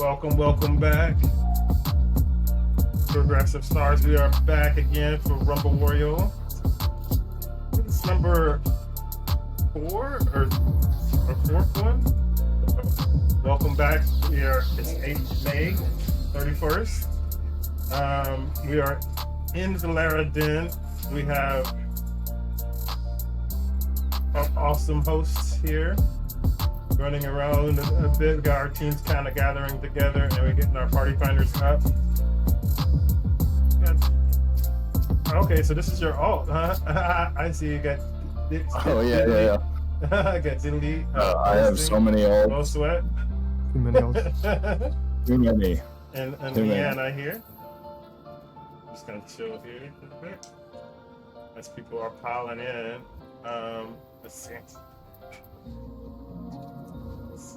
Welcome back. Progressive Stars, we are back again for Rumble Royale. It's number 4 or fourth one. Welcome back. It's May 31st. We are in the Lara Den. We have our awesome hosts here running around a bit. We got our teams kind of gathering together, and we're getting our party finders up. Okay, so this is your alt, huh? I see you got. Oh yeah. I got Diddly. I have so many alts. No sweat. Too many alts. Too many. And Leanna here. I'm just gonna chill here a bit as people are piling in. Let's see.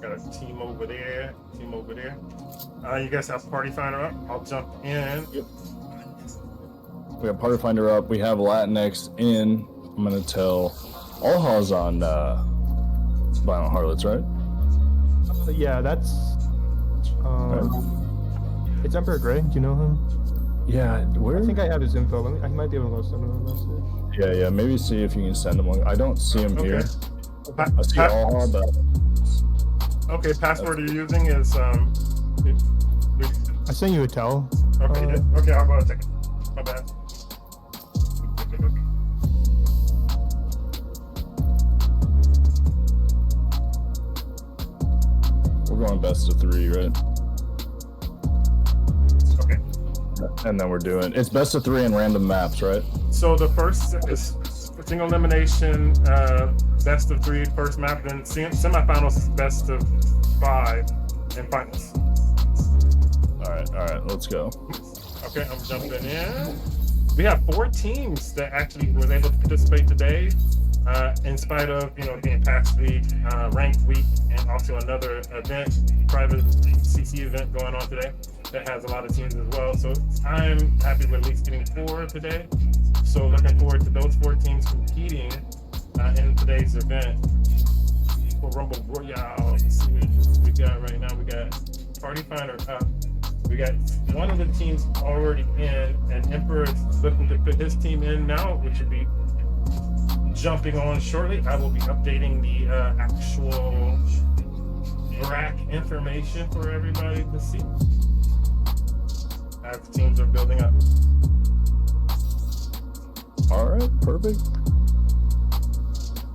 Got a team over there. You guys have party finder up. I'll jump in. Yep. We have party finder up. We have Latinx in. I'm gonna tell Alha's on Violent Harlots, right? Yeah, that's Okay. It's Emperor Grey. Do you know him? Yeah, where? I think I have his info. I might be able to go send him a message. Yeah. Maybe see if you can send him one. I don't see him here. I see Alha, but. Okay, password you're using is I sent you a tell. Okay, okay, I'll go check it. My bad. We're going best of 3, right? Okay. And then we're doing it's best of 3 in random maps, right? So the first is single elimination, best of 3 first map, then semifinals is best of 5, and finals. All right, let's go. Okay, I'm jumping in. We have 4 teams that actually was able to participate today, in spite of being past week, ranked week, and also another event, private CC event going on today that has a lot of teams as well. So I'm happy with at least getting 4 today. So looking forward to those 4 teams competing in today's event for Rumble Royale. Let's see what we got right now. We got Party Finder up. We got one of the teams already in, and Emperor is looking to put his team in now, which will be jumping on shortly. I will be updating the actual rack information for everybody to see as the teams are building up. All right, perfect.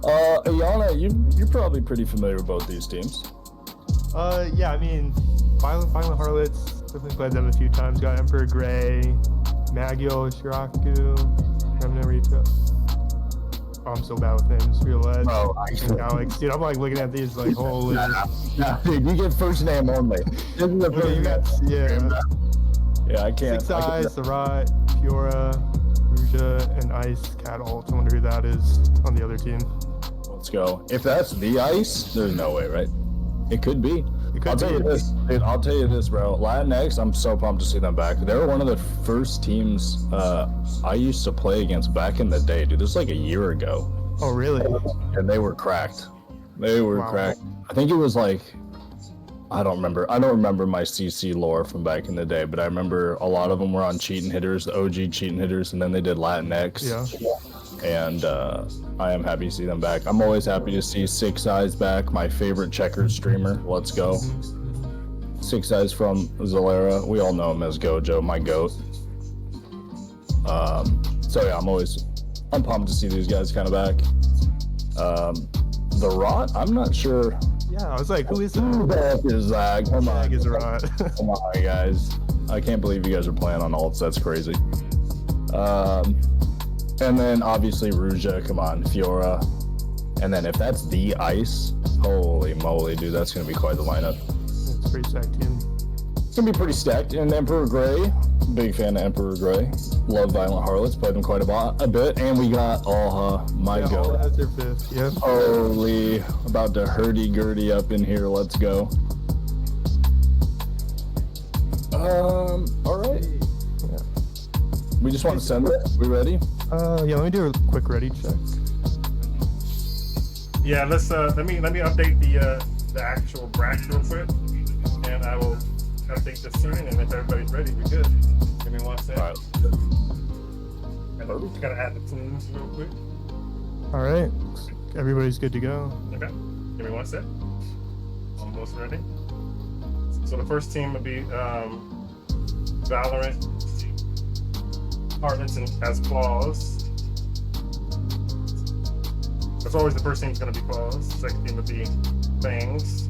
Ayana, you're probably pretty familiar with both these teams. Yeah, I mean, Violent Harlots, definitely played them a few times. Got Emperor Grey, Magio, Shiraku, Remnant Rita. Oh, I'm so bad with names. Real Edge, Alex. Dude, I'm like looking at these like, holy. Nah, dude, you get first name only. This is the first name. Yeah, I can't. Six Eyes, Sarat, Fiora, Ruja, and Ice Cat Ult. I wonder who that is on the other team. Let's go. If that's the Ice, there's no way, right? It could be. I'll tell you this, dude. I'll tell you this, bro. Latinx, I'm so pumped to see them back. They were one of the first teams I used to play against back in the day, dude. This was like a year ago. Oh, really? And they were cracked. They were cracked. I think it was like, I don't remember my CC lore from back in the day, but I remember a lot of them were on cheating hitters, the OG cheating hitters, and then they did Latinx. Yeah. And I am happy to see them back. I'm always happy to see Six Eyes back, my favorite checkers streamer. Let's go. 6 Eyes from Zalera. We all know him as Gojo, my goat. So yeah, I'm pumped to see these guys kind of back. The Rot, I'm not sure. Yeah, I was like, who is that? Who the heck is that? Come on. Is Rot. Come on, guys. I can't believe you guys are playing on alts. That's crazy. And then obviously Ruja, come on, Fiora. And then if that's the Ice, holy moly, dude, that's going to be quite the lineup. It's a pretty stacked team. It's going to be pretty stacked. And Emperor Grey, big fan of Emperor Grey. Love Violent Harlots, played them quite a bit. And we got Alha, my goat. Alha has their 5th, yep. Holy, about to hurdy-gurdy up in here, let's go. All right. Yeah. We just want to send it. We ready? Yeah, let me do a quick ready check. Yeah, let me update the actual bracket real quick, and I will I think the scene, and if everybody's ready, we're good. Give me one sec. All right. And we gotta add the teams real quick. All right, everybody's good to go. Okay. Give me one sec. Almost ready. So the first team would be Valorant, Harlots, and as claws. That's always the first team's gonna be claws. Second team would be Fangs.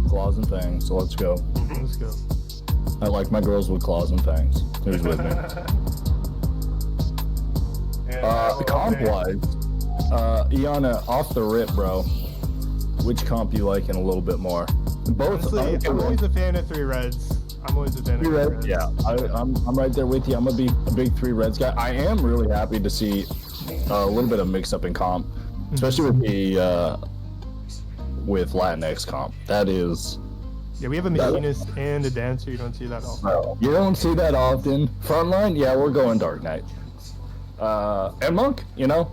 Claws and fangs. So let's go. Let's go. I like my girls with claws and fangs. Who's with me? Comp wise, Iana, off the rip, bro. Which comp you like in a little bit more? Both. Honestly, I'm always a fan of 3 reds. I'm always a fan of 3 reds. Yeah, I'm right there with you. I'm gonna be a big 3 reds guy. I am really happy to see a little bit of mix up in comp, especially with the with Latinx comp. That is. Yeah, we have a machinist and a dancer. You don't see that often. You don't see that often. Frontline, yeah, we're going Dark Knight. And Monk, you know,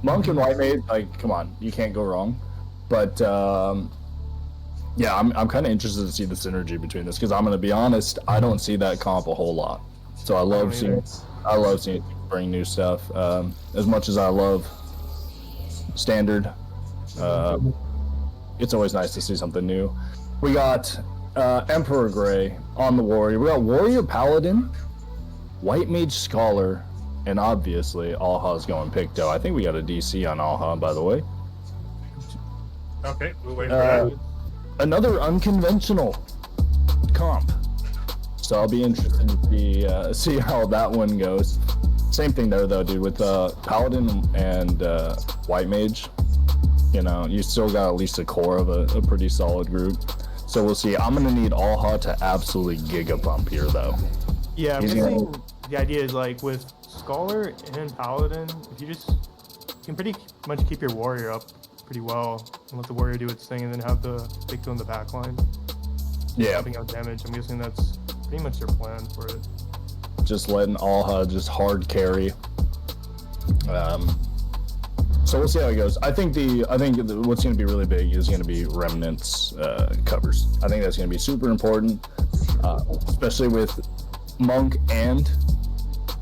Monk and White Mage, like, come on, you can't go wrong. But yeah, I'm kind of interested to see the synergy between this because I'm gonna be honest, I don't see that comp a whole lot. So I love seeing it bring new stuff. As much as I love standard, it's always nice to see something new. We got Emperor Grey on the Warrior. We got Warrior Paladin, White Mage Scholar, and obviously Alha's going Picto. I think we got a DC on Alha, by the way. Okay, we'll wait for that. Another unconventional comp. So I'll be interested to see how that one goes. Same thing there, though, dude, with Paladin and White Mage. You know, you still got at least a core of a pretty solid group. So we'll see. I'm going to need Alha to absolutely giga pump here, though. Yeah, I'm guessing the idea is like with Scholar and Paladin, if you can pretty much keep your Warrior up pretty well and let the Warrior do its thing and then have the Picto in the back line. Yeah. Helping out damage. I'm guessing that's pretty much their plan for it. Just letting Alha just hard carry. So we'll see how it goes. I think what's going to be really big is going to be Remnants covers. I think that's going to be super important, especially with Monk and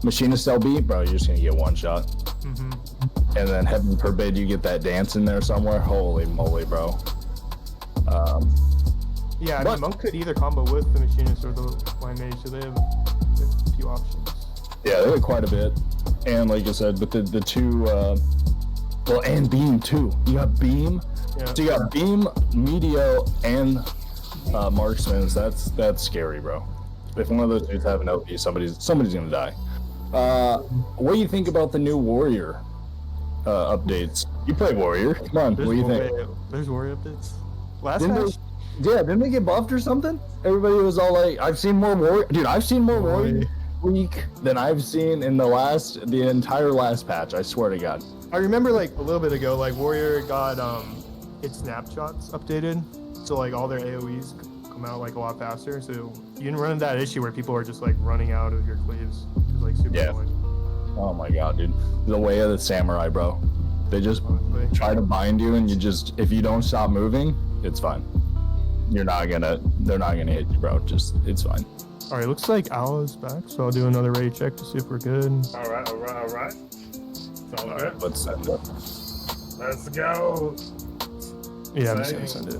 Machinist LB. Bro, you're just going to get one shot. And then heaven forbid you get that dance in there somewhere. Holy moly, bro. Yeah, I mean, Monk could either combo with the Machinist or the White Mage, so they have a few options. Yeah, they have quite a bit. And like I said, with the two... well, and Beam, too. You got Beam. Yeah. So you got Beam, Meteor, and Marksmans. That's scary, bro. If one of those dudes have an OP, somebody's going to die. What do you think about the new Warrior updates? You play Warrior. Come on, what do you think? There's Warrior updates. Last match? Didn't they get buffed or something? Everybody was all like, I've seen more Warrior. Dude, I've seen more Warrior week than I've seen in the entire last patch. I swear to God. I remember like a little bit ago, like Warrior got its snapshots updated. So like all their AoEs come out like a lot faster. So you didn't run into that issue where people are just like running out of your cleaves. It's like super annoying. Oh my God, dude. The way of the samurai, bro. They just try to bind you and if you don't stop moving, it's fine. They're not gonna hit you, bro. It's fine. All right, looks like Ala's back, so I'll do another raid check to see if we're good. All right. All right, let's send it. Let's go. Yeah, I'm just gonna send it.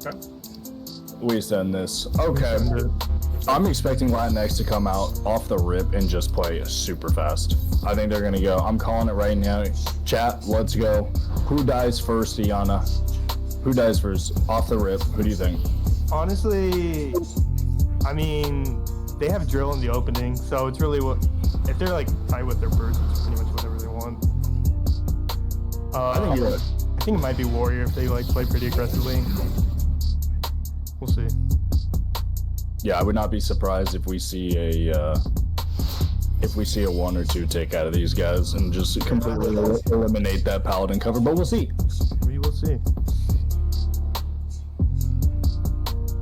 Okay. We send this. Okay. I'm expecting Latinx to come out off the rip and just play super fast. I think they're gonna go. I'm calling it right now. Chat, let's go. Who dies first, Iana? Who dies first? Off the rip. Who do you think? Honestly, I mean, they have drill in the opening, so it's really if they're like tight with their burst, it's pretty much whatever they want. I think it might be Warrior if they like play pretty aggressively. We'll see. Yeah, I would not be surprised if we see a 1 or 2 take out of these guys and just completely eliminate that Paladin cover. But we'll see. We will see.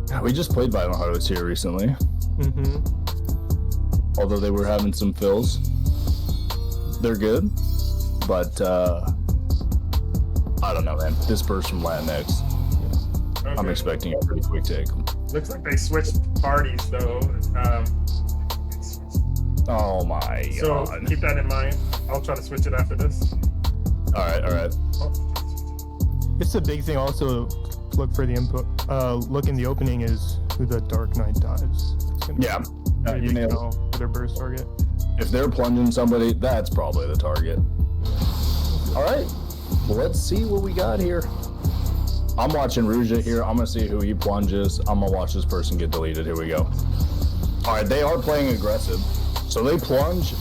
Yeah, we just played Violent Harlots here recently. Although they were having some fills. They're good, but I don't know, man. This burst from Latinx, I'm expecting a pretty quick take. Looks like they switched parties though. Oh my So god. keep that in mind. I'll try to switch it after this. Alright, alright. It's a big thing also to look for the input. Look in the opening is who the Dark Knight dives. Yeah. You You nailed know for their burst target. it. If they're plunging somebody, that's probably the target. Alright. Let's see what we got here. I'm watching Ruja here. I'm gonna see who he plunges. I'm gonna watch this person get deleted. Here we go. Alright, they are playing aggressive. So they plunge.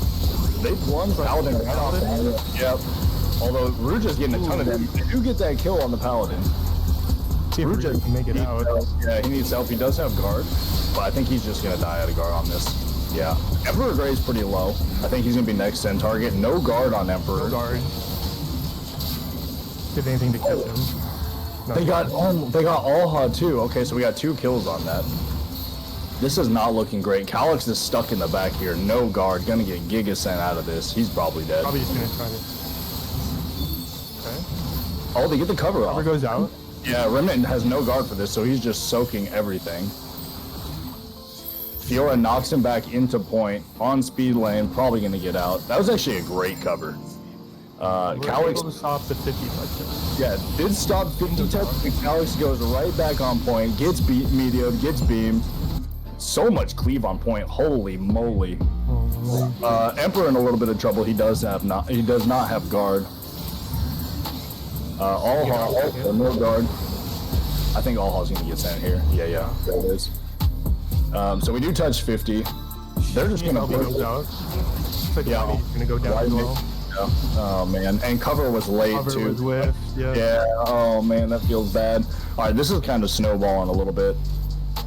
Paladin right off the bat. Yep. Although Ruja's getting a ton of damage. They do get that kill on the Paladin. See if Ruja can make it out. Yeah, he needs help. He does have guard, but I think he's just gonna die out of guard on this. Yeah. Emperor Grey's pretty low. I think he's gonna be next 10 target. No guard on Emperor. No guard. Did anything to catch him. They got Alha too. Okay, so we got 2 kills on that. This is not looking great. Calyx is stuck in the back here. No guard. Gonna get Giga sent out of this. He's probably dead. Probably just gonna try to. Okay. Oh, they get the cover Cover off. goes out. Yeah, Remnant has no guard for this, so he's just soaking everything. Fiora knocks him back into point on speed lane. Probably gonna get out. That was actually a great cover. We're Calyx, able to stop the 50 touches. yeah, did stop 50 touches, and Calyx goes right back on point, gets beat, medioed, gets beamed. So much cleave on point, holy moly. Emperor in a little bit of trouble. He does not have guard. Alha also no guard. I think Alha's gonna get sent here. Yeah, there it is. So we do touch 50. They're just gonna goes out. Looks like Yeah. he's gonna go down as well. Yeah. Oh man, and cover was late Cover too. was whiffed. Yeah. Yeah, oh man, that feels bad. Alright, this is kind of snowballing a little bit.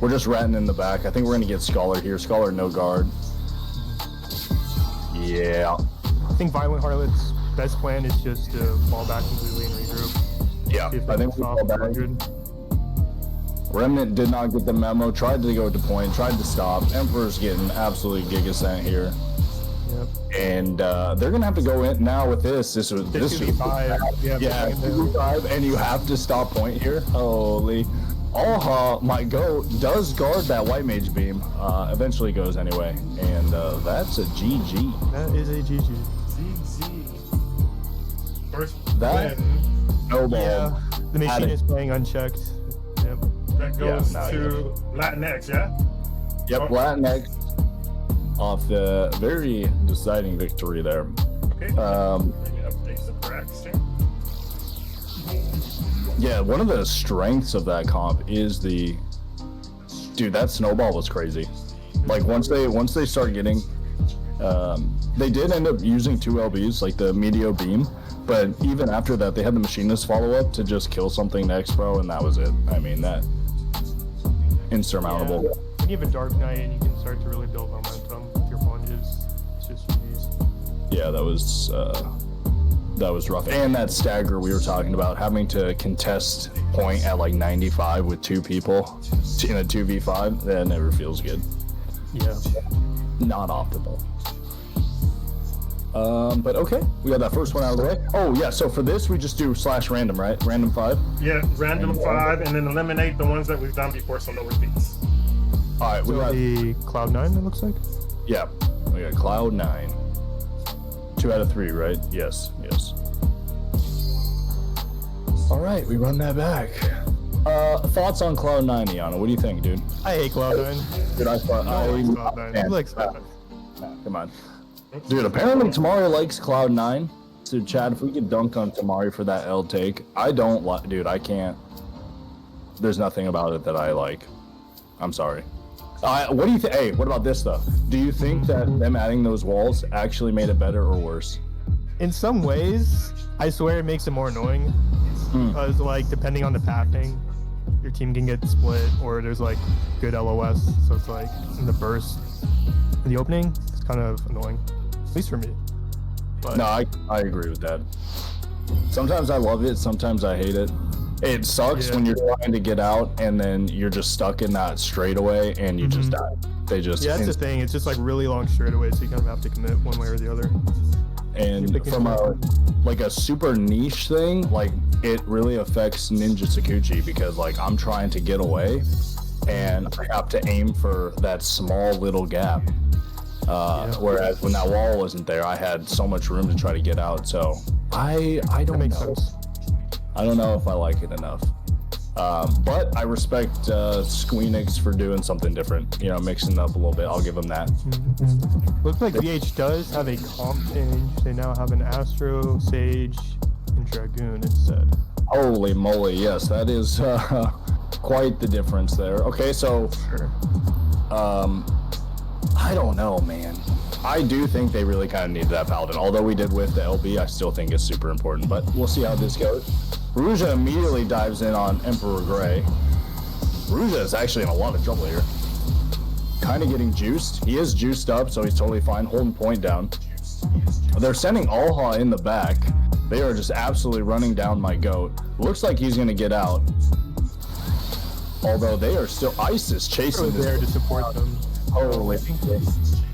We're just ratting in the back. I think we're gonna get Scholar here. Scholar, no guard. Yeah. I think Violent Harlot's best plan is just to fall back completely and regroup. Yeah, See if I they think can we stop fall back. 100. Remnant did not get the memo, tried to go to point, tried to stop. Emperor's getting absolutely giga sent here. Yep. And they're gonna have to go in now with this. This was 2v5. Yeah, 2v5, and you have to stop point here. Holy. Alha, my goat, does guard that white mage beam. Eventually goes anyway. And that's a GG. That is a GG. ZZ. First That- win. Snowball. Yeah. The machine is playing unchecked. Yep. That goes Yeah, to Latinx, yeah? Yep, Latinx off the very deciding victory there. Okay. Maybe update the cracks here. Yeah, one of the strengths of that comp is the dude. That snowball was crazy. Like once they start getting, they did end up using 2 LBs, like the Meteor Beam, but even after that, they had the Machinist follow up to just kill something next, bro, and that was it. I mean that insurmountable. Yeah. When you have a Dark Knight and you can start to really build momentum with your plunges, it's just GG's. Yeah, that was rough. And that stagger we were talking about, having to contest point at like 95 with 2 people in a 2v5, that never feels good. Yeah. Not optimal. But okay, we got that first one out of the way. Oh yeah, so for this we just do /random, right? Random 5. Yeah, random 5, and then eliminate the ones that we've done before, so no repeats. All right, we So got the Cloud9, it looks like. yeah, we got Cloud9. 2 out of 3, right? Yes. All right, we run that back. Thoughts on Cloud9, Iana? What do you think, dude? I hate Cloud9. Dude, I thought I like Cloud9. Who likes Cloud9? Come on. Dude, apparently Tamari likes Cloud9. So, Chad, if we could dunk on Tamari for that L take. I don't like, dude, I can't. There's nothing about it that I like. I'm sorry. What do you think? Hey, what about this, though? Do you think that them adding those walls actually made it better or worse? In some ways, I swear it makes it more annoying. Because, like, depending on the pathing, your team can get split, or there's, like, good LOS. So it's like, in the burst, in the opening, it's kind of annoying. At least for me. But No, I agree with that. Sometimes I love it, sometimes I hate it. It sucks when you're trying to get out and then you're just stuck in that straightaway and you just die. They just yeah, that's the thing. It's just like really long straightaways, so you kind of have to commit one way or the other. and from a super niche thing, like it really affects Ninja Sakuchi because like I'm trying to get away and I have to aim for that small little gap. Whereas when that wall wasn't there, I had so much room to try to get out. So I don't know. Sense. I don't know if I like it enough. But I respect Squeenix for doing something different. You know, mixing it up a little bit. I'll give them that. Looks like VH does have a comp change. They now have an Astro, Sage, and Dragoon instead. Holy moly! Yes, that is quite the difference there. Okay, so Sure. I don't know, man. I do think they really kind of needed that Paladin. Although we did with the LB, I still think it's super important. But we'll see how this goes. Ruja immediately dives in on Emperor Grey. Ruja is actually in a lot of trouble here. Kind of getting juiced. He is juiced up, so he's totally fine. Holding point down. They're sending Alha in the back. They are just absolutely running down my goat. Looks like he's going to get out. Although they are still... Ice is chasing this. There to support them. Holy.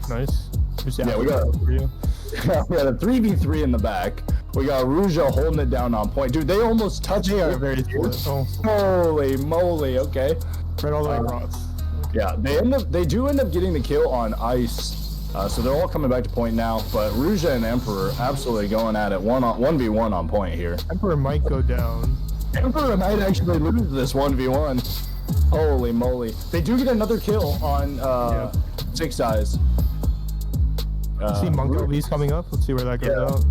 Nice. Yeah, we got a 3v3 in the back. We got Ruja holding it down on point. Dude, they almost touched They are it. very close. Holy moly, okay. Right all the way across. Yeah, they do end up getting the kill on Ice. So they're all coming back to point now, but Ruja and Emperor absolutely going at it 1v1 on point here. Emperor might go down. Emperor might actually lose this 1v1. Holy moly. They do get another kill on Six Eyes. See Monk LB's coming up. Let's see where that goes out.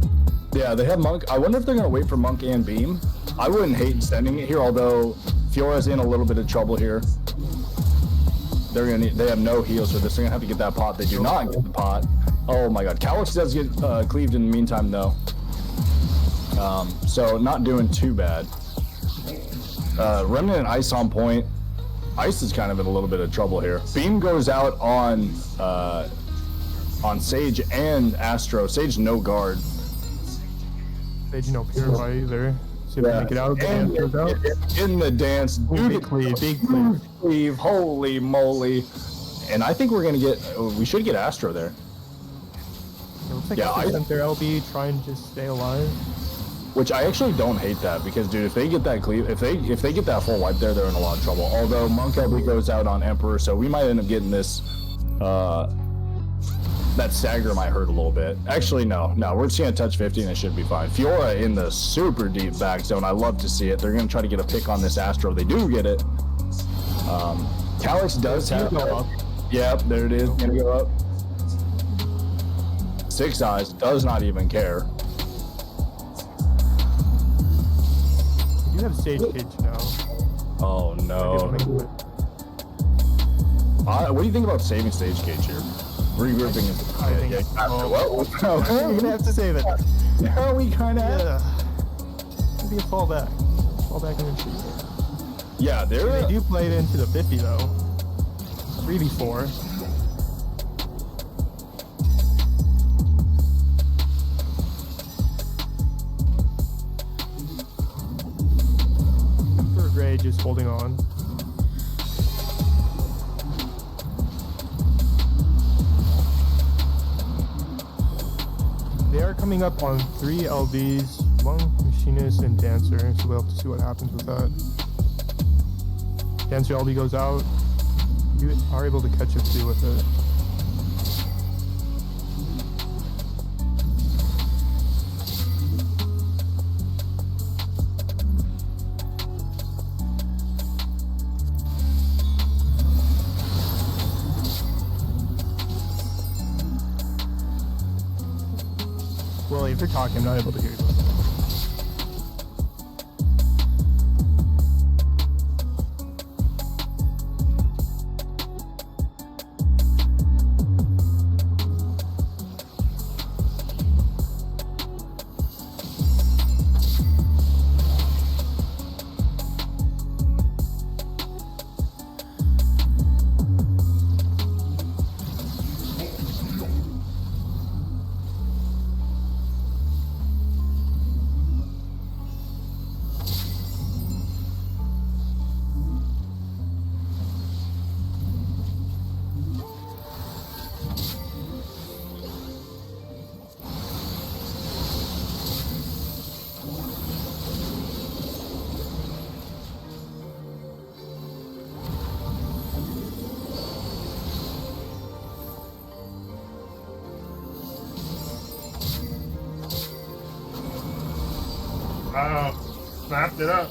Yeah, they have Monk. I wonder if they're going to wait for Monk and Beam. I wouldn't hate sending it here, although Fiora's in a little bit of trouble here. They have no heals for this. They're going to have to get that pot. They do not get the pot. Oh my god. Calyx does get cleaved in the meantime, though. So not doing too bad. Remnant and Ice on point. Ice is kind of in a little bit of trouble here. Beam goes out on Sage and Astro. Sage no guard. Sage no purify either. See if they make it out. And in the dance, Big cleave. Holy moly! And I think we're gonna get. We should get Astro there. It looks like I sent their LB trying to stay alive. Which I actually don't hate that, because dude, if they get that cleave, if they get that full wipe there, they're in a lot of trouble. Although Monk LB goes out on Emperor, so we might end up getting this. That stagger might hurt a little bit. Actually, no, we're just gonna touch 50 and it should be fine. Fiora in the super deep back zone. I love to see it. They're gonna try to get a pick on this Astro. They do get it. Calyx does have. Yep, there it is. Gonna go up. Six Eyes does not even care. You have Sage Cage now. Oh no. What do you think about saving Stage Cage here? Regrouping it. You're gonna have to save it. Yeah, we kind of. Yeah. Maybe a fallback. Fallback in the tree. Yeah, They do play it into the 50 though. 3v4. Emperor Grey just holding on. They are coming up on 3 LBs, Monk, Machinist, and Dancer, so we'll have to see what happens with that. Dancer LB goes out. You are able to catch up to with it. Well, if you're talking, I'm not able to hear you. Snapped it up.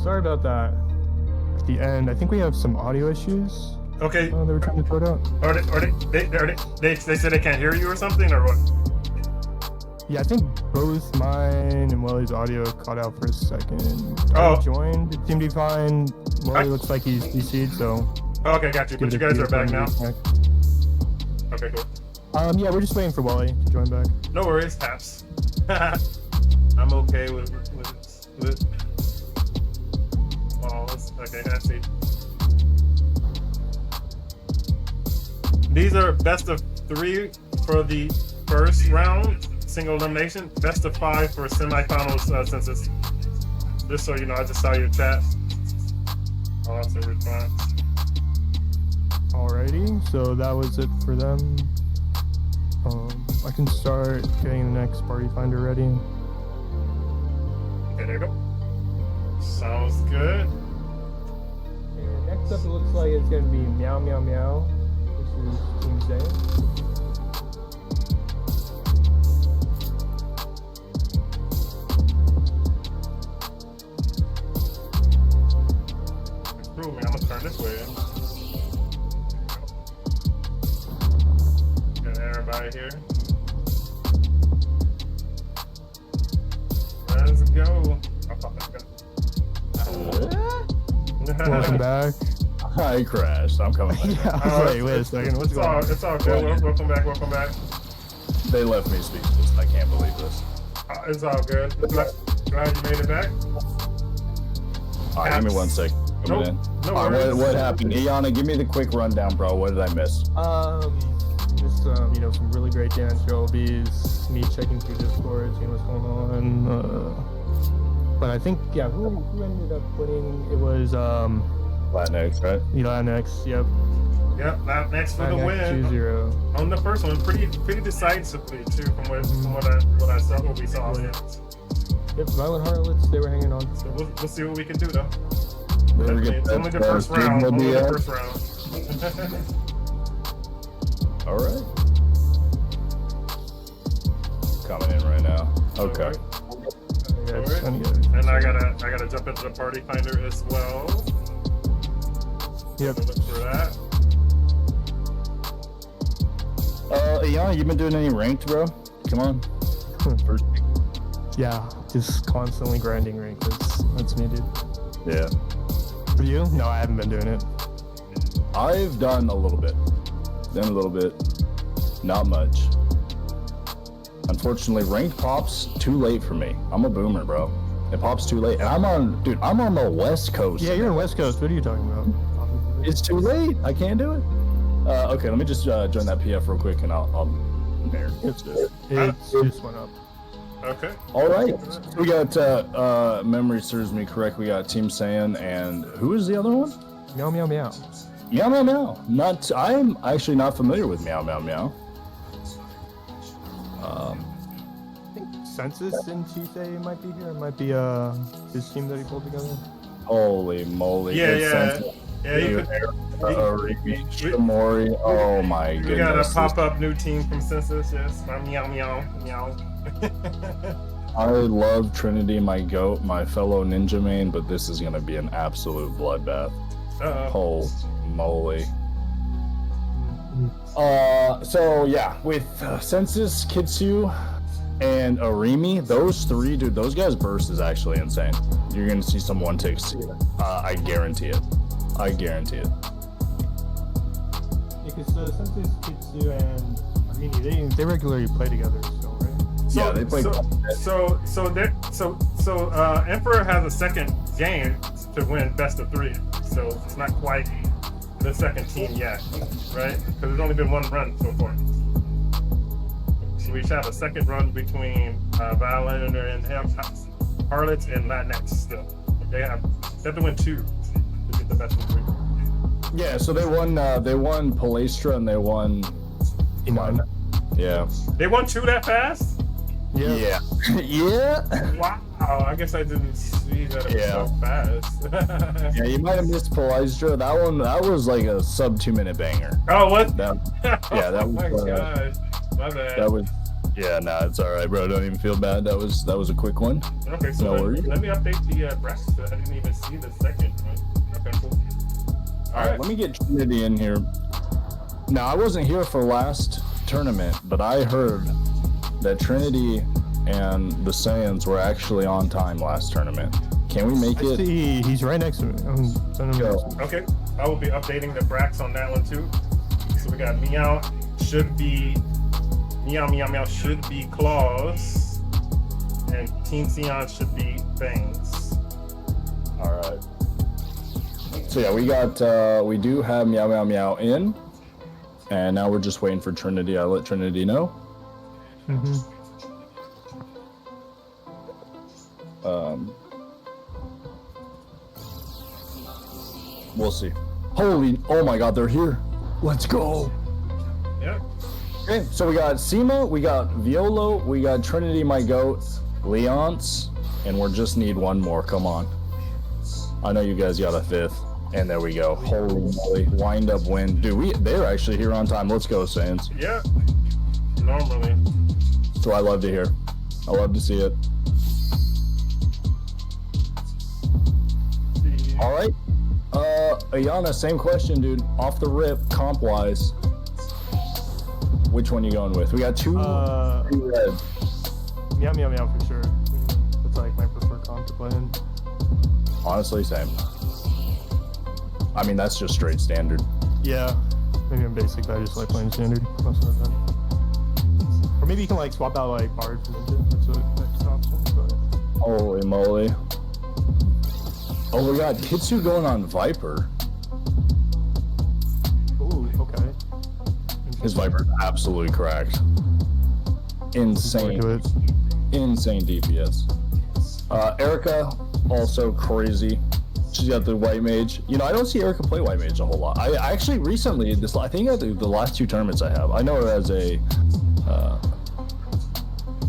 Sorry about that. At the end, I think we have some audio issues. Okay. They were trying to sort out. They said they can't hear you or something, or what? Yeah, I think both mine and Welly's audio cut out for a second. Oh. I joined. It seemed to be fine. Welly looks like he's PC'd, so. Okay, got you. But you guys are back now. Okay, cool. Yeah, we're just waiting for Wally to join back. No worries, Haps. I'm okay with. Oh, okay, I see. These are best of 3 for the first round, single elimination. Best of 5 for semifinals census. Just so you know, I just saw your chat. I'll also respond. Alrighty, so that was it for them. I can start getting the next party finder ready. Okay, there you go. Sounds good. And next up, it looks like it's going to be Meow Meow Meow. This is Team Zay. Screw me, I'm gonna turn this way in. Got everybody here. Let's go. I'll pop that gun. Welcome back. I crashed. I'm coming back. Yeah, I was like, wait a second, what's going on? It's all good. Welcome back. Welcome back. They left me speechless. I can't believe this. It's all good. Glad you made it back. All right, give me 1 sec. Nope. No worries. What happened? Iana, give me the quick rundown, bro. What did I miss? Just some really great dance showbies, me checking through Discord, seeing what's going on. But I think, yeah, who ended up winning? It was Latinx, right? Latinx, yep. Yep, Latinx for the win. 2-0. On the first one, pretty decisively too, from what I saw, what we saw. Yeah. Yep, Violent Harlots, they were hanging on. So we'll see what we can do though. It's only the first round. Only the first round. All right. Coming in right now. Okay. Alright. And I gotta jump into the party finder as well. Yep. So look for that. Iana, you been doing any ranked, bro? Come on. First. Yeah, just constantly grinding rank. That's me, dude. Yeah. For you? No, I haven't been doing it. I've done a little bit. Not much. Unfortunately, ranked pops too late for me. I'm a boomer, bro. It pops too late. And I'm on the West Coast. Yeah, you're in West Coast. What are you talking about? It's too late. I can't do it. Okay, let me just join that PF real quick and I'll there. It just went up. Okay. All right. We got, memory serves me correct, we got Team Saiyan and who is the other one? Meow Meow Meow. Meow Meow Meow. I'm actually not familiar with Meow Meow Meow. I think Census and Chise might be here. It might be his team that he pulled together. Holy moly. Yeah. You could. Mori. Oh my goodness. We got a pop-up new team from Census. Yes. Meow meow. I love Trinity, my goat, my fellow ninja main, but this is gonna be an absolute bloodbath. Holy moly. So yeah, with Census, Kitsu, and Arimi, those three, dude, those guys' burst is actually insane. You're gonna see some one ticks. I guarantee it. Because Census, Kitsu, and Arimi, they regularly play together still, right? Yeah, they play. So Emperor has a second game to win best of 3, so it's not quite the second team yet, right? Because there's only been one run so far. So we should have a second run between Violent and Haps, Harlots and Latinx still. They have to win 2 to get the best of 3. Yeah, so they won Palestra and they won Iman. Yeah. They won 2 that fast? Yeah. Yeah. Wow, I guess I didn't see that it was so fast. Yeah, you might have missed Polystra. That was like a sub 2 minute banger. Oh, what? That was. Oh my gosh, my bad. That was. Yeah, nah, it's all right, bro. Don't even feel bad. That was a quick one. Okay, so No worries. let me update the bracket. I didn't even see the second one. Okay, cool. All right, let me get Trinity in here. Now, I wasn't here for last tournament, but I heard that Trinity and the Saiyans were actually on time last tournament. Can we make it? See, he's right next to me. Okay, I will be updating the bracks on that one too. So we got Meow should be Claws, and Team Sion should be Fangs. All right. So yeah, we do have Meow Meow Meow in, and now we're just waiting for Trinity. I let Trinity know. We'll see. Oh my God, they're here. Let's go. Yep. Okay, so we got Sema, we got Violo, we got Trinity, my goat, Leonce, and we just need one more. Come on. I know you guys got a fifth. And there we go. Holy moly. Wind up win. Dude, they're actually here on time. Let's go, Saiyans. Yeah. Normally. That's what I love to hear. I love to see it. All right. Ayana, same question, dude. Off the rip, comp-wise. Which one you going with? We got two red. Meow for sure. That's like my preferred comp to play in. Honestly, same. I mean, that's just straight standard. Yeah. Maybe I'm basic, but I just like playing standard most of the time. Or maybe you can like swap out like Bard for Ninja. That's a next option. But... Holy moly. Oh, we got Kitsu going on Viper. Ooh, okay. His Viper's absolutely cracked. Insane. Insane DPS. Erica, also crazy. She's got the White Mage. You know, I don't see Erica play White Mage a whole lot. I actually recently, I think at the last two tournaments I have, I know her as a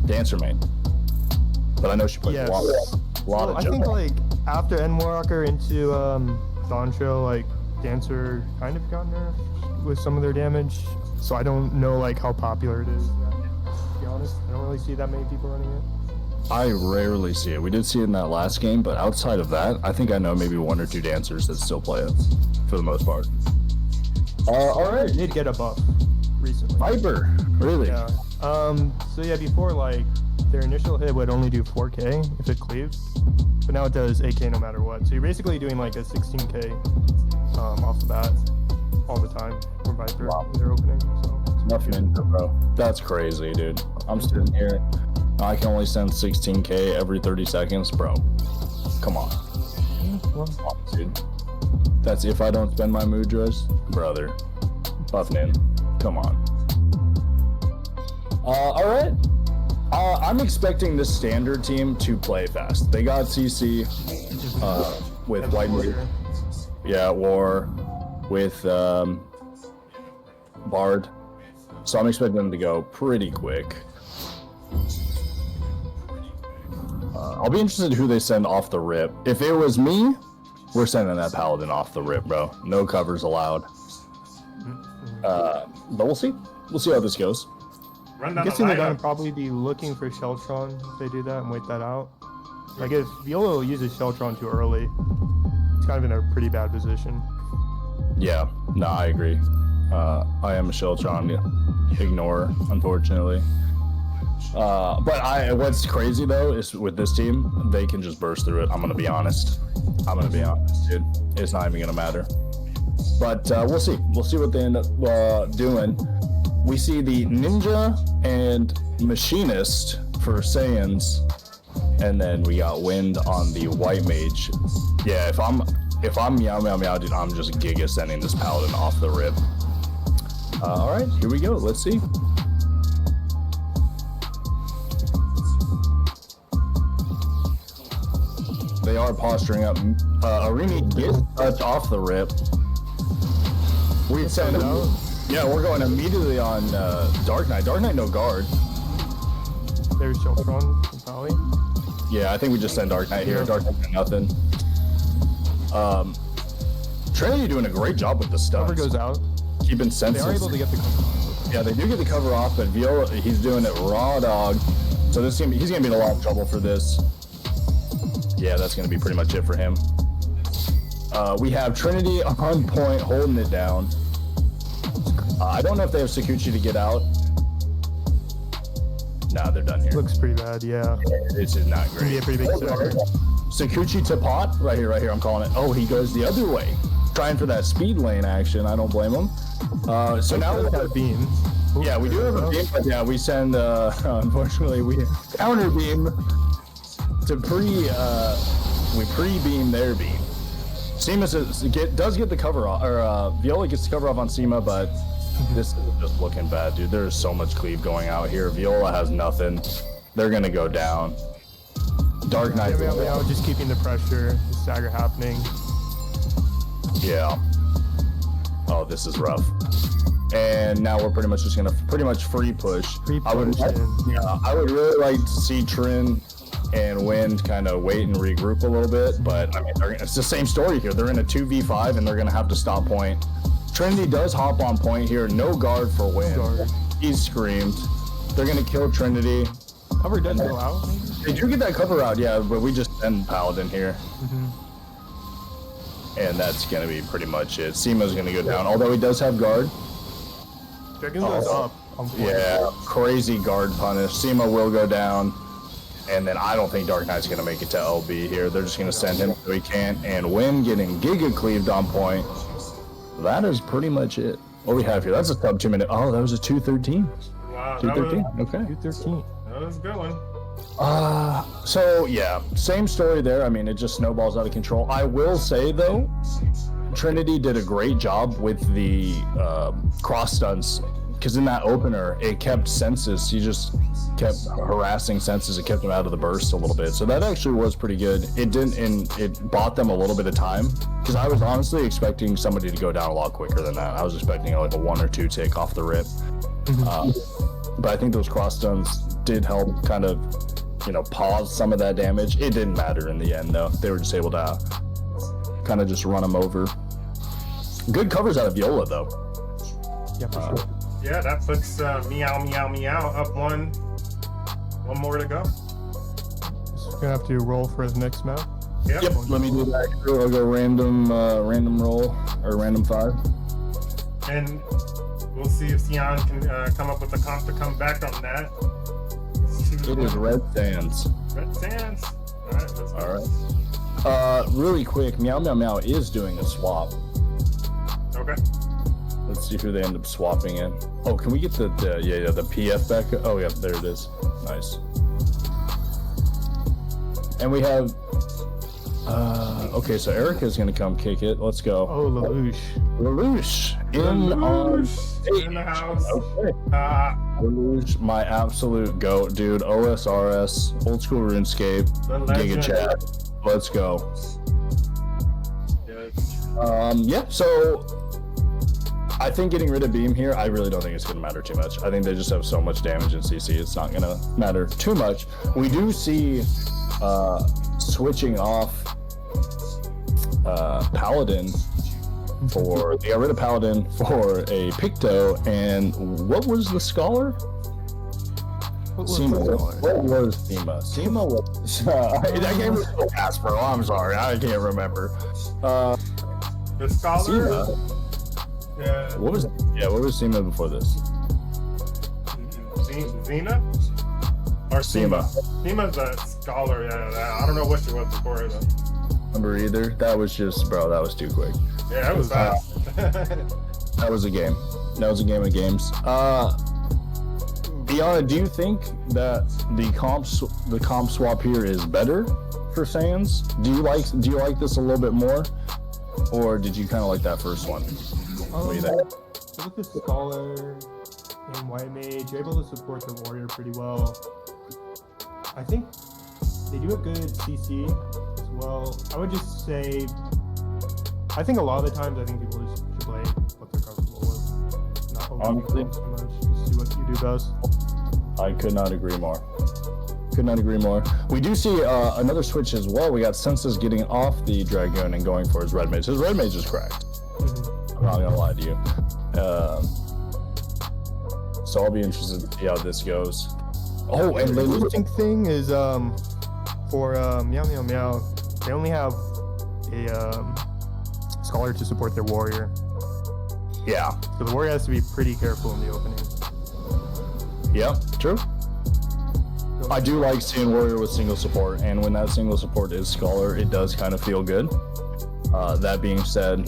dancer main. But I know she plays a lot of I jump. think like after Endwalker into Doncho, like Dancer kind of got nerfed with some of their damage. So I don't know like how popular it is. To be honest, I don't really see that many people running it. I rarely see it. We did see it in that last game, but outside of that, I think I know maybe one or two dancers that still play it, for the most part. All right. They did get a buff recently. Viper, really? Yeah. So yeah, before like their initial hit would only do 4K if it cleaves, but now it does 8K no matter what. So you're basically doing like a 16K off the bat all the time for Viper in their opening. So Nothing in there, bro. That's crazy, dude. I'm sitting here. I can only send 16K every 30 seconds, bro. Come on. well, Come on, dude. That's if I don't spend my Mudras, brother. Buffing in. Come on. All right. I'm expecting the standard team to play fast. They got CC with White Mage. Yeah, War with Bard. So I'm expecting them to go pretty quick. I'll be interested in who they send off the rip. If it was me, we're sending that Paladin off the rip, bro. No covers allowed. But we'll see. We'll see how this goes. I'm guessing they're gonna probably be looking for Sheltron if they do that and wait that out. Like if Violo uses Sheltron too early, it's kind of in a pretty bad position. Yeah, no, I agree. I am a Sheltron ignore, unfortunately. But what's crazy though is with this team, they can just burst through it. I'm gonna be honest, dude. It's not even gonna matter. But we'll see. We'll see what they end up doing. We see the Ninja and Machinist for Saiyans, and then we got Wind on the White Mage. Yeah, if I'm Meow Meow Meow, dude, I'm just Giga sending this Paladin off the rip. All right, here we go. Let's see. They are posturing up. Arimi gets touch off the rip. We send him. Yeah, we're going immediately on Dark Knight. Dark Knight no guard. There's Sheltron from Pally. Yeah, I think we just send Dark Knight here. Dark Knight nothing. Trinity doing a great job with the stuff. Cover goes out. Keeping senses. They are able to get the cover off. Yeah, they do get the cover off, but Viola, he's doing it raw dog. So he's gonna be in a lot of trouble for this. Yeah, that's gonna be pretty much it for him. We have Trinity on point, holding it down. I don't know if they have Sakuchi to get out. Nah, they're done here. Looks pretty bad, yeah. This is not great. Gonna be a pretty big stagger. Sakuchi to pot, right here, I'm calling it. Oh, he goes the other way. Trying for that speed lane action, I don't blame him. So now we have beam. Yeah, we do have a beam, but yeah, we send, unfortunately, we counter beam to we pre-beam their beam. Seema does get the cover off, or Viola gets the cover off on Seema, but this is just looking bad, dude. There's so much cleave going out here. Viola has nothing. They're gonna go down. Dark Knight. Yeah, just keeping the pressure, the stagger happening. Yeah. Oh, this is rough. And now we're pretty much just gonna free push. I would really like to see Trin and Wind kind of wait and regroup a little bit, but I mean, it's the same story here. They're in a 2v5 and they're gonna have to stop point. Trinity does hop on point here. No guard for Wind. He's screamed. They're gonna kill Trinity. Cover does go out, maybe? They do get that cover out, yeah, but we just send Paladin here. And that's gonna be pretty much it. Seema's gonna go down, although he does have guard. Dragon goes up. Yeah, crazy guard punish. Seema will go down. And then I don't think Dark Knight's gonna make it to LB here. They're just gonna send him so he can't. And Wind getting Giga cleaved on point. That is pretty much it. What we have here, that's a sub 2 minute. Oh, that was a 213. Wow, 213, okay. 213. That was a good one. So yeah, same story there. I mean, it just snowballs out of control. I will say though, Trinity did a great job with the cross stuns, because in that opener, it kept senses. He just kept harassing senses. It kept him out of the burst a little bit. So that actually was pretty good. It didn't, and it bought them a little bit of time, because I was honestly expecting somebody to go down a lot quicker than that. I was expecting like a 1 or 2 tick off the rip. But I think those cross stuns did help kind of, pause some of that damage. It didn't matter in the end though. They were just able to kind of just run them over. Good covers out of Viola though. Yeah, for sure. Yeah, that puts meow meow meow up one more to go. Just gonna have to roll for the next map. Yep. Let me do that. I'll go random roll or random 5. And we'll see if Sion can come up with a comp to come back on that. It is Red Sands. Red Sands. All right, let's go. All right. Really quick, Meow Meow Meow is doing a swap. Okay. Let's see who they end up swapping in. Oh, can we get the PF back? Oh yeah, there it is. Nice. And we have okay, so Erica's gonna come kick it. Let's go. Oh, Lelouch in the house. Okay. Lelouch, my absolute goat, dude. OSRS, old school RuneScape, Giga Chat. Let's go. Yeah, so I think getting rid of Beam here, I really don't think it's going to matter too much. I think they just have so much damage in CC, it's not going to matter too much. We do see switching off Paladin for, they got rid of Paladin for a Picto, and what was the Scholar? What was Seema? Seema was... that game was so fast, bro. I'm sorry, I can't remember. The Scholar? Seema. Yeah. What was Seema before this? Xena? Or Seema. Seema's a Scholar, yeah. I don't know what she was before though. Remember either? That was just, bro, that was too quick. Yeah, that was fast. That was a game. That was a game of games. Biana, do you think that the comp swap here is better for Sans? Do you like this a little bit more, or did you kind of like that first one? What do you think? With the Scholar and White Mage, you're able to support the Warrior pretty well. I think they do a good CC as well. I would just say, I think a lot of the times, I think people just should play what they're comfortable with. Not overthinking too much. Just do what you do best. I could not agree more. Could not agree more. We do see another switch as well. We got Senses getting off the Dragoon and going for his Red Mage. His Red Mage is cracked. I'm not gonna lie to you. So I'll be interested to see how this goes. Oh, and the interesting thing is for Meow Meow Meow, they only have a Scholar to support their Warrior. Yeah. So the Warrior has to be pretty careful in the opening. Yeah, true. I do like seeing Warrior with single support, and when that single support is Scholar, it does kind of feel good. That being said,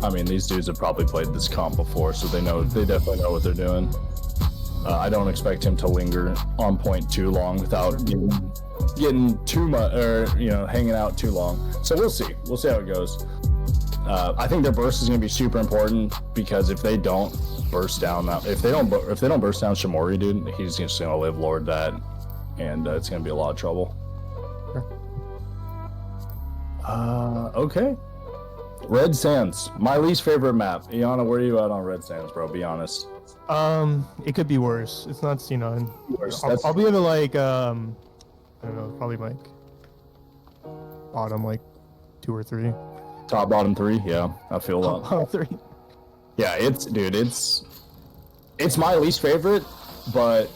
I mean, these dudes have probably played this comp before, so they definitely know what they're doing. I don't expect him to linger on point too long without getting too much, or hanging out too long. So we'll see. We'll see how it goes. I think their burst is going to be super important, because if they don't burst down if they don't burst down Shamori, dude, he's just going to live Lord that, and it's going to be a lot of trouble. Okay. Red Sands, my least favorite map. Iana, where are you at on Red Sands, bro? Be honest. It could be worse. It's not C9. I'll be able to like I don't know, probably like bottom like 2 or 3. Top bottom 3, yeah, I feel that. Bottom 3. Yeah, it's my least favorite, but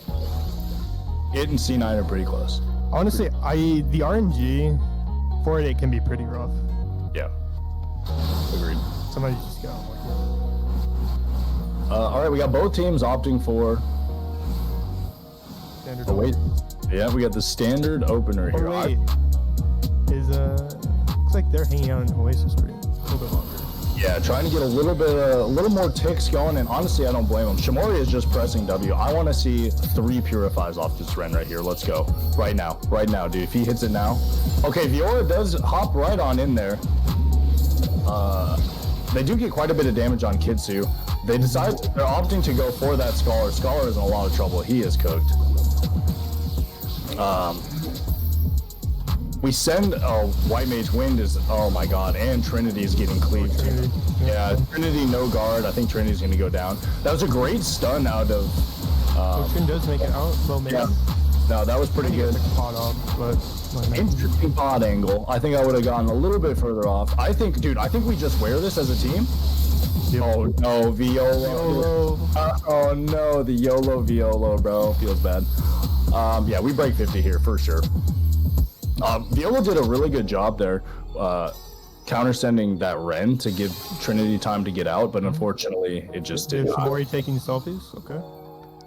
it and C9 are pretty close. Honestly, the RNG for it can be pretty rough. Yeah. Agreed. Somebody just got on like all right, we got both teams opting for standard. Oh, wait. Yeah, we got the standard opener here. Oh, wait. Looks like they're hanging out in Oasis for a little bit longer. Yeah, trying to get a little more ticks going, and honestly, I don't blame him. Shamori is just pressing W. I want to see 3 Purifies off this Ren right here. Let's go. Right now, dude. If he hits it now. Okay, Viola does hop right on in there. They do get quite a bit of damage on Kitsu. They're opting to go for that Scholar. Scholar is in a lot of trouble. He is cooked. We send White Mage Wind is, oh my god, and Trinity is getting cleaved. Yeah, Trinity no guard. I think Trinity's gonna go down. That was a great stun out of. Trin does make it out. Well, maybe. Yeah. No, that was pretty good. Pot off, but interesting pod angle. I think I would have gone a little bit further off. I think we just wear this as a team. Yep. Oh no, Violo. Oh no, the YOLO Violo, bro. Feels bad. Yeah, we break 50 here for sure. Viola did a really good job there, counter-sending that Ren to give Trinity time to get out, but unfortunately, it just did not. Shamori taking selfies? Okay.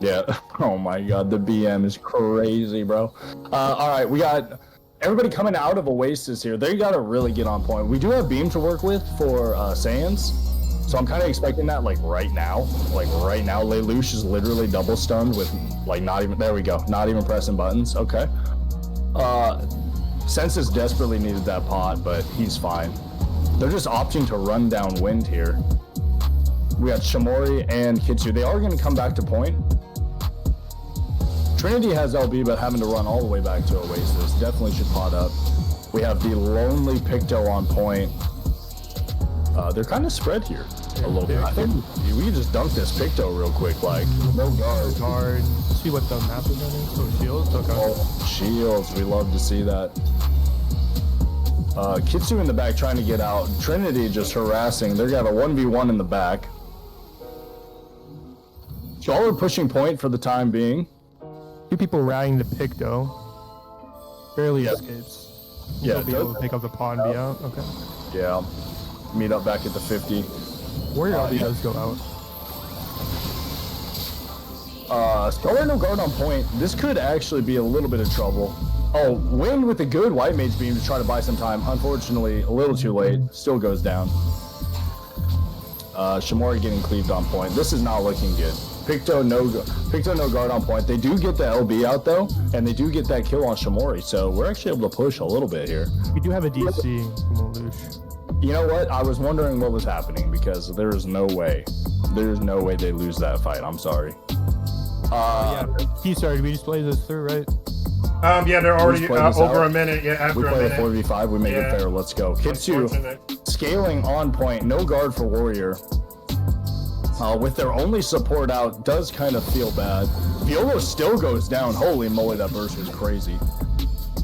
Yeah. Oh my god, the BM is crazy, bro. All right, we got everybody coming out of Oasis here. They got to really get on point. We do have Beam to work with for Saiyans, so I'm kind of expecting that right now. Lelouch is literally double stunned with not even, there we go, not even pressing buttons. Okay. Senses desperately needed that pot, but he's fine. They're just opting to run down Wind here. We got Shamori and Kitsu. They are going to come back to point. Trinity has LB, but having to run all the way back to Oasis. Definitely should pot up. We have the lonely Picto on point. They're kind of spread here a little bit. I think we can just dunk this Picto real quick. No guard. See what the map is on. Oh, shields. Okay. Oh, shields. We love to see that. Kitsu in the back trying to get out. Trinity just harassing. They got a 1v1 in the back. Scholar pushing point for the time being. 2 people riding the Picto. Barely escapes. Yeah, He'll be able to pick up the paw and be out. Okay. Yeah. Meet up back at the 50. Warrior LB does go out. Scholar no guard on point. This could actually be a little bit of trouble. Oh, Wind with a good White Mage Beam to try to buy some time. Unfortunately, a little too late. Still goes down. Shamori getting cleaved on point. This is not looking good. Picto no guard on point. They do get the LB out though, and they do get that kill on Shamori. So we're actually able to push a little bit here. We do have a DC from Lelouch. You know what? I was wondering what was happening because there is no way they lose that fight. I'm sorry. Yeah, he started. We just played this through, right? Yeah, they're already over a minute. Yeah, after we play a minute. a 4v5. We make it fair. Let's go. Kitsu scaling on point. No guard for Warrior. with their only support out, does kind of feel bad. Violo still goes down. Holy moly, that burst was crazy.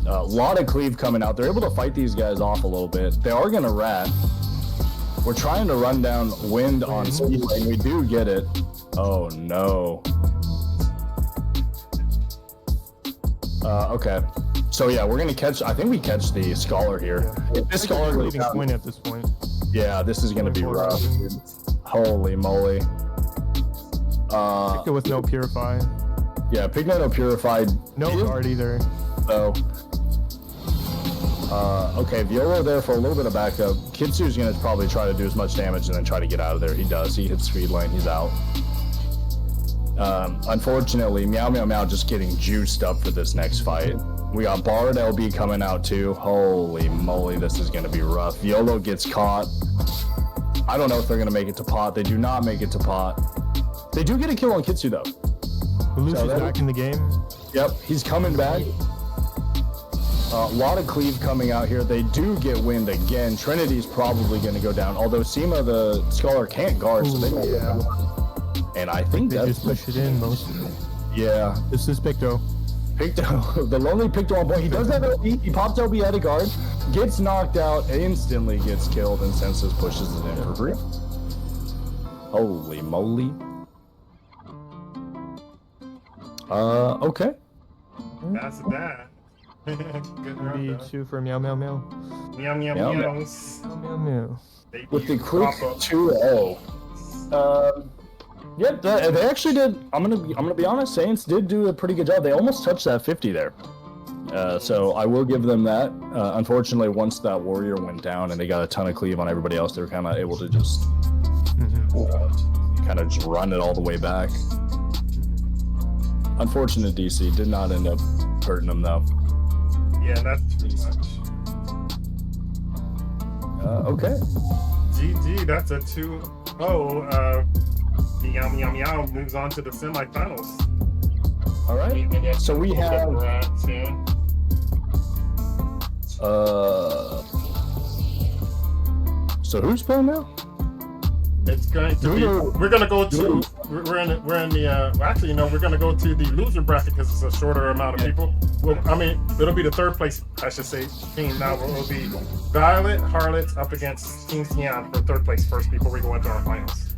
A lot of cleave coming out. They're able to fight these guys off a little bit. They are going to rat. We're trying to run down wind on speed lane. We do get it. Oh, no. Okay. So, yeah, we're going to catch... I think we catch the Scholar here. Yeah. If this Scholar goes leading down... point at this point. Yeah, this is going to be rough. Holy moly. Pick it with no Purify. Yeah, Pigment no Purified. No guard either. So... okay, Violo there for a little bit of backup. Kitsu's gonna probably try to do as much damage and then try to get out of there. He does. He hits speed lane. He's out. Unfortunately, Meow Meow Meow just getting juiced up for this next fight. We got Bard LB coming out too. Holy moly, this is gonna be rough. Violo gets caught. I don't know if they're gonna make it to pot. They do not make it to pot. They do get a kill on Kitsu though. Lucy's back in the game. Yep, he's coming back. A lot of cleave coming out here. They do get wind again. Trinity's probably going to go down. Although Seema, the Scholar, can't guard, so they don't get down. And I think they just push it in mostly. Yeah. This is Picto. Picto, the lonely Picto on point. He does have LB. He pops LB out of guard, gets knocked out, instantly gets killed, and Senses pushes it in for free. Holy moly. Okay. That's that. Good round, Maybe 2 for Meow Meow Meow. Meow meow Meow, meow. Meow Meow Meow. With the quick 2-0. Yeah, they actually did. I'm gonna be honest. Saints did do a pretty good job. They almost touched that 50 there. So I will give them that. Unfortunately, once that warrior went down and they got a ton of cleave on everybody else, they were kind of able to just kind of just run it all the way back. Unfortunate DC did not end up hurting them though. Yeah, that's too much. Okay. GG, that's a 2-0. Meow Meow Meow moves on to the semifinals. All right. So we have. So who's playing now? It's going to be. We're gonna go to. We're in the. Well, actually, no. We're gonna go to the loser bracket because it's a shorter amount of people. Well, I mean, it'll be the third place, I should say, team now. It'll be Violet Harlots up against Team Sion for third place first before we go into our finals.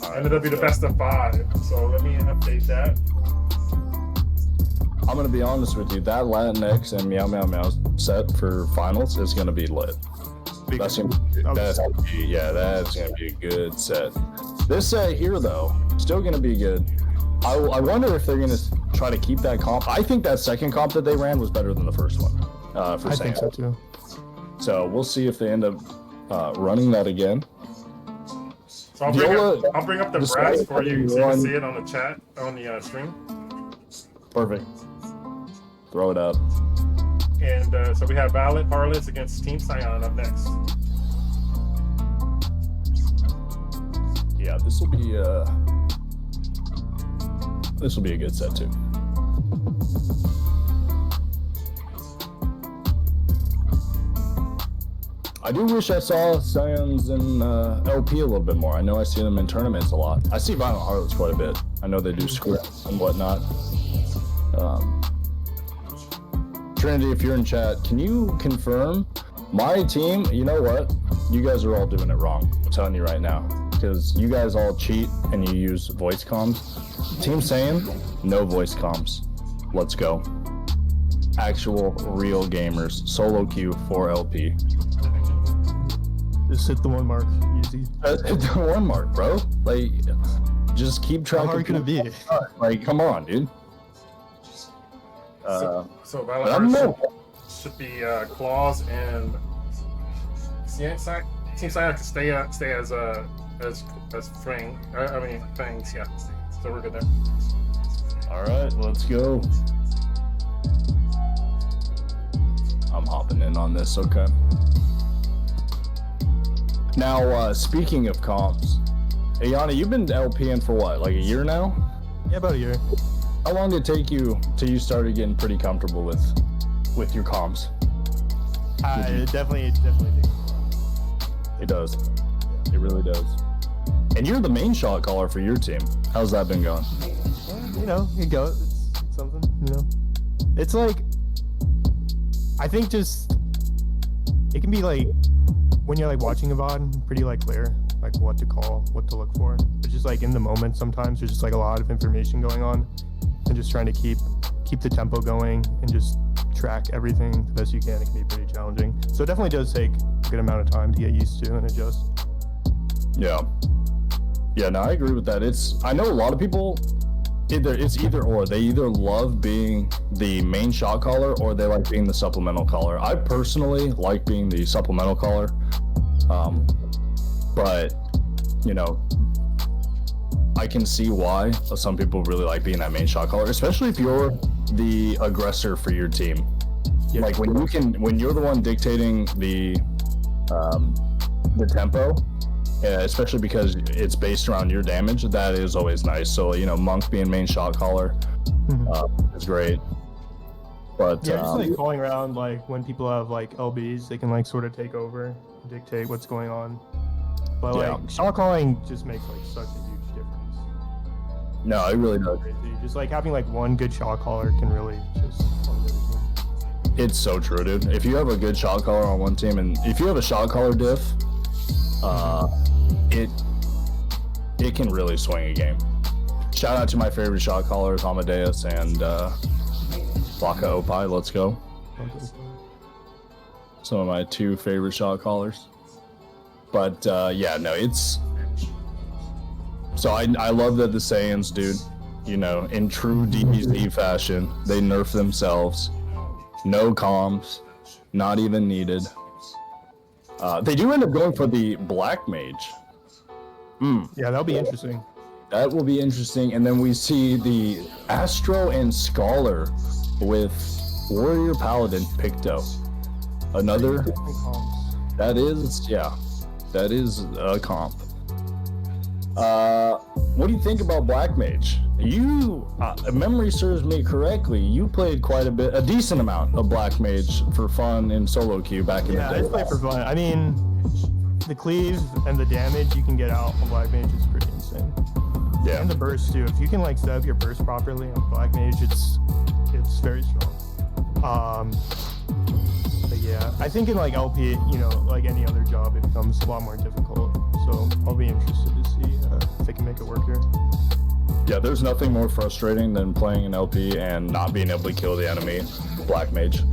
And it'll be the best of 5. So let me update that. I'm gonna be honest with you. That Latinx and Meow Meow Meow set for finals is gonna be lit. That's gonna be a good set. This set here, though, still gonna be good. I wonder if they're gonna try to keep that comp. I think that second comp that they ran was better than the first one. I think so too. So we'll see if they end up running that again. So I'll bring up the brass for you so you can see it on the chat on the stream. Perfect. Throw it up. And so we have Violet Harlots against Team Sion up next. Yeah, this will be a good set too. I do wish I saw Sions in LP a little bit more. I know I see them in tournaments a lot. I see Violent Harlots quite a bit. I know they do scrims and whatnot. Trinity, if you're in chat, can you confirm my team? You know what? You guys are all doing it wrong. I'm telling you right now. Because you guys all cheat and you use voice comms. Team Saiyan, no voice comms. Let's go. Actual, real gamers. Solo queue for LP. Just hit the 1 mark. Easy. Hit the 1 mark, bro. Like, just keep track. How hard can it be? Like, come on, dude. So Violet should be Claws and Team Sion can stay as Fang. I mean Fangs, yeah. So we're good there. All right, let's go. I'm hopping in on this. Okay. Now, speaking of comps, Ayana, you've been LPing for what, like a year now? Yeah, about a year. How long did it take you till you started getting pretty comfortable with your comms? It definitely takes. It does. It really does. And you're the main shot caller for your team. How's that been going? You know, it goes. It's something, you know. It's like, I think just, it can be like, when you're like watching a VOD, pretty like clear, like what to call, what to look for. But just like in the moment, sometimes there's just like a lot of information going on, and just trying to keep the tempo going and just track everything the best you can. It can be pretty challenging. So it definitely does take a good amount of time to get used to and adjust. Yeah. Yeah, no, I agree with that. I know a lot of people, it's either or. They either love being the main shot caller or they like being the supplemental caller. I personally like being the supplemental caller. But, you know, I can see why some people really like being that main shot caller, especially if you're the aggressor for your team. Yeah. Like when you're the one dictating the tempo, especially because it's based around your damage, that is always nice. So, you know, Monk being main shot caller is great. But yeah, just like calling around, like when people have like LBs, they can like sort of take over, dictate what's going on. But like shot calling just makes like such a huge difference. No, it really does. Just like having like one good shot caller can really just elevate the team. It's so true, dude. If you have a good shot caller on one team, and if you have a shot caller diff, it can really swing a game. Shout out to my favorite shot callers, Amadeus and Baka Opie. Let's go. Some of my two favorite shot callers. But yeah, no, it's. So I love that the Saiyans, dude, you know, in true DBZ fashion, they nerf themselves. No comms, not even needed. They do end up going for the Black Mage. Yeah, that'll be interesting. That will be interesting. And then we see the Astro and Scholar with Warrior Paladin Picto. Another. That is, yeah, that is a comp. What do you think about Black Mage? You, if memory serves me correctly, you played quite a decent amount of Black Mage for fun in solo queue back in the day. Yeah, I play for fun. I mean, the cleave and the damage you can get out on Black Mage is pretty insane. Yeah. And the burst too. If you can like set up your burst properly on Black Mage, it's very strong. But yeah, I think in like LP, you know, like any other job, it becomes a lot more difficult. So I'll be interested to see if they can make it work here. Yeah, there's nothing more frustrating than playing an LP and not being able to kill the enemy, Black Mage,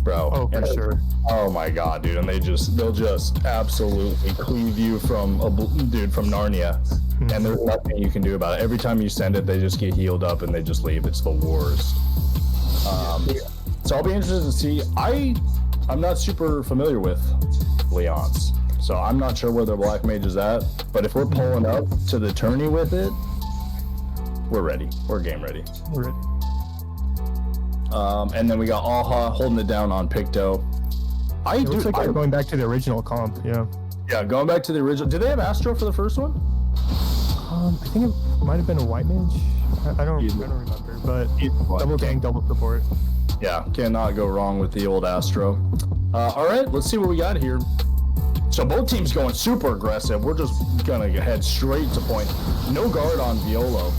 bro. Oh, for sure. Oh my god, dude, and they'll just absolutely cleave you from from Narnia, and there's nothing you can do about it. Every time you send it, they just get healed up and they just leave. It's the worst. So I'll be interested to see. I'm not super familiar with Leon's, so I'm not sure where the Black Mage is at. But if we're pulling up to the tourney with it, we're ready. We're game ready. We're ready. And then we got Aha holding it down on Picto. It looks like they're going back to the original comp, yeah. Yeah, going back to the original. Did they have Astro for the first one? I think it might have been a White Mage. I don't remember, but double gang, double support. Yeah, cannot go wrong with the old Astro. All right, let's see what we got here. So both teams going super aggressive. We're just gonna head straight to point. No guard on Violo.